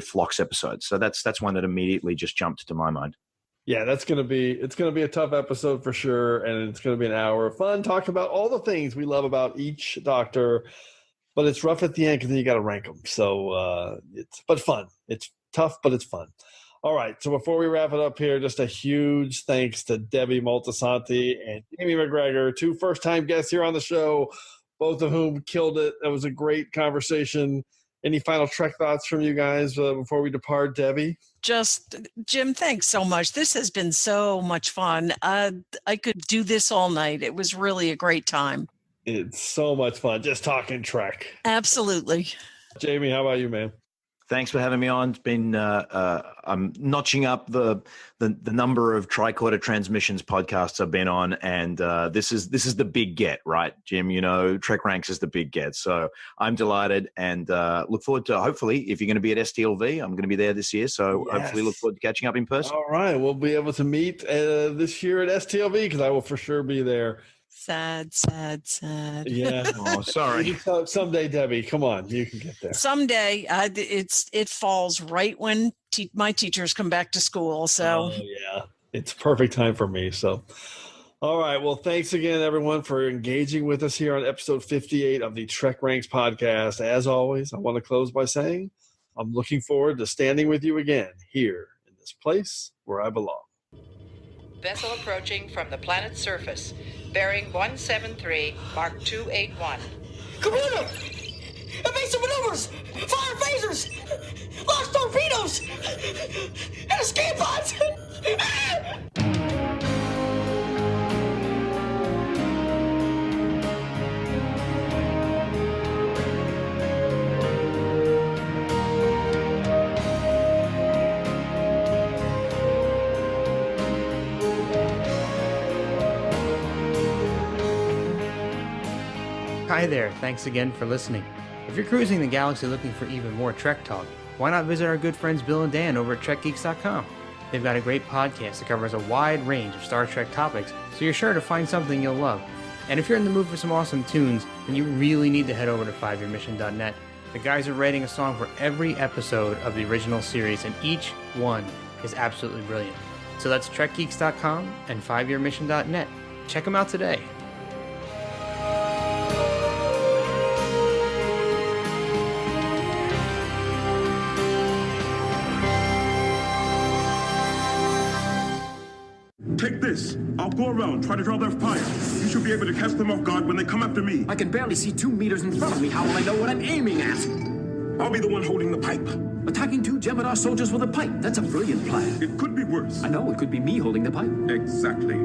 Phlox episode. So that's one that immediately just jumped to my mind. Yeah, it's going to be a tough episode for sure, and it's going to be an hour of fun talking about all the things we love about each doctor. But it's rough at the end because then you got to rank them. So but fun. It's tough, but it's fun. All right, so before we wrap it up here, just a huge thanks to Debbie Moltisanti and Jamie McGregor, 2 first-time guests here on the show, both of whom killed it. That was a great conversation. Any final Trek thoughts from you guys before we depart, Debbie? Just, Jim, thanks so much. This has been so much fun. I could do this all night. It was really a great time. It's so much fun just talking Trek. Absolutely. Jamie, how about you, man? Thanks for having me on. It's been I'm notching up the number of Tricorder Transmissions podcasts I've been on, and this is the big get, right, Jim? TrekRanks is the big get. So I'm delighted, and look forward to, hopefully, if you're going to be at STLV, I'm going to be there this year. So hopefully look forward to catching up in person. All right, we'll be able to meet this year at STLV because I will for sure be there. Sad. Yeah. Oh, sorry. Someday, Debbie, come on, you can get there. Someday. It falls right when my teachers come back to school. So yeah, it's perfect time for me. So, All right. Well, thanks again, everyone, for engaging with us here on episode 58 of the TrekRanks podcast. As always, I want to close by saying I'm looking forward to standing with you again here in this place where I belong. Vessel approaching from the planet's surface, bearing 173, Mark 281. Commander! Evasive maneuvers! Fire phasers! Launch torpedoes! And escape pods! Hi there, thanks again for listening. If you're cruising the galaxy looking for even more Trek talk, why not visit our good friends Bill and Dan over at TrekGeeks.com? They've got a great podcast that covers a wide range of Star Trek topics, so you're sure to find something you'll love. And if you're in the mood for some awesome tunes, then you really need to head over to 5yearmission.net. The guys are writing a song for every episode of the original series, and each one is absolutely brilliant. So that's TrekGeeks.com and 5yearmission.net. Check them out today. Take this. I'll go around, try to draw their fire. You should be able to catch them off guard when they come after me. I can barely see 2 meters in front of me. How will I know what I'm aiming at? I'll be the one holding the pipe. Attacking 2 Jem'Hadar soldiers with a pipe. That's a brilliant plan. It could be worse. I know, it could be me holding the pipe. Exactly.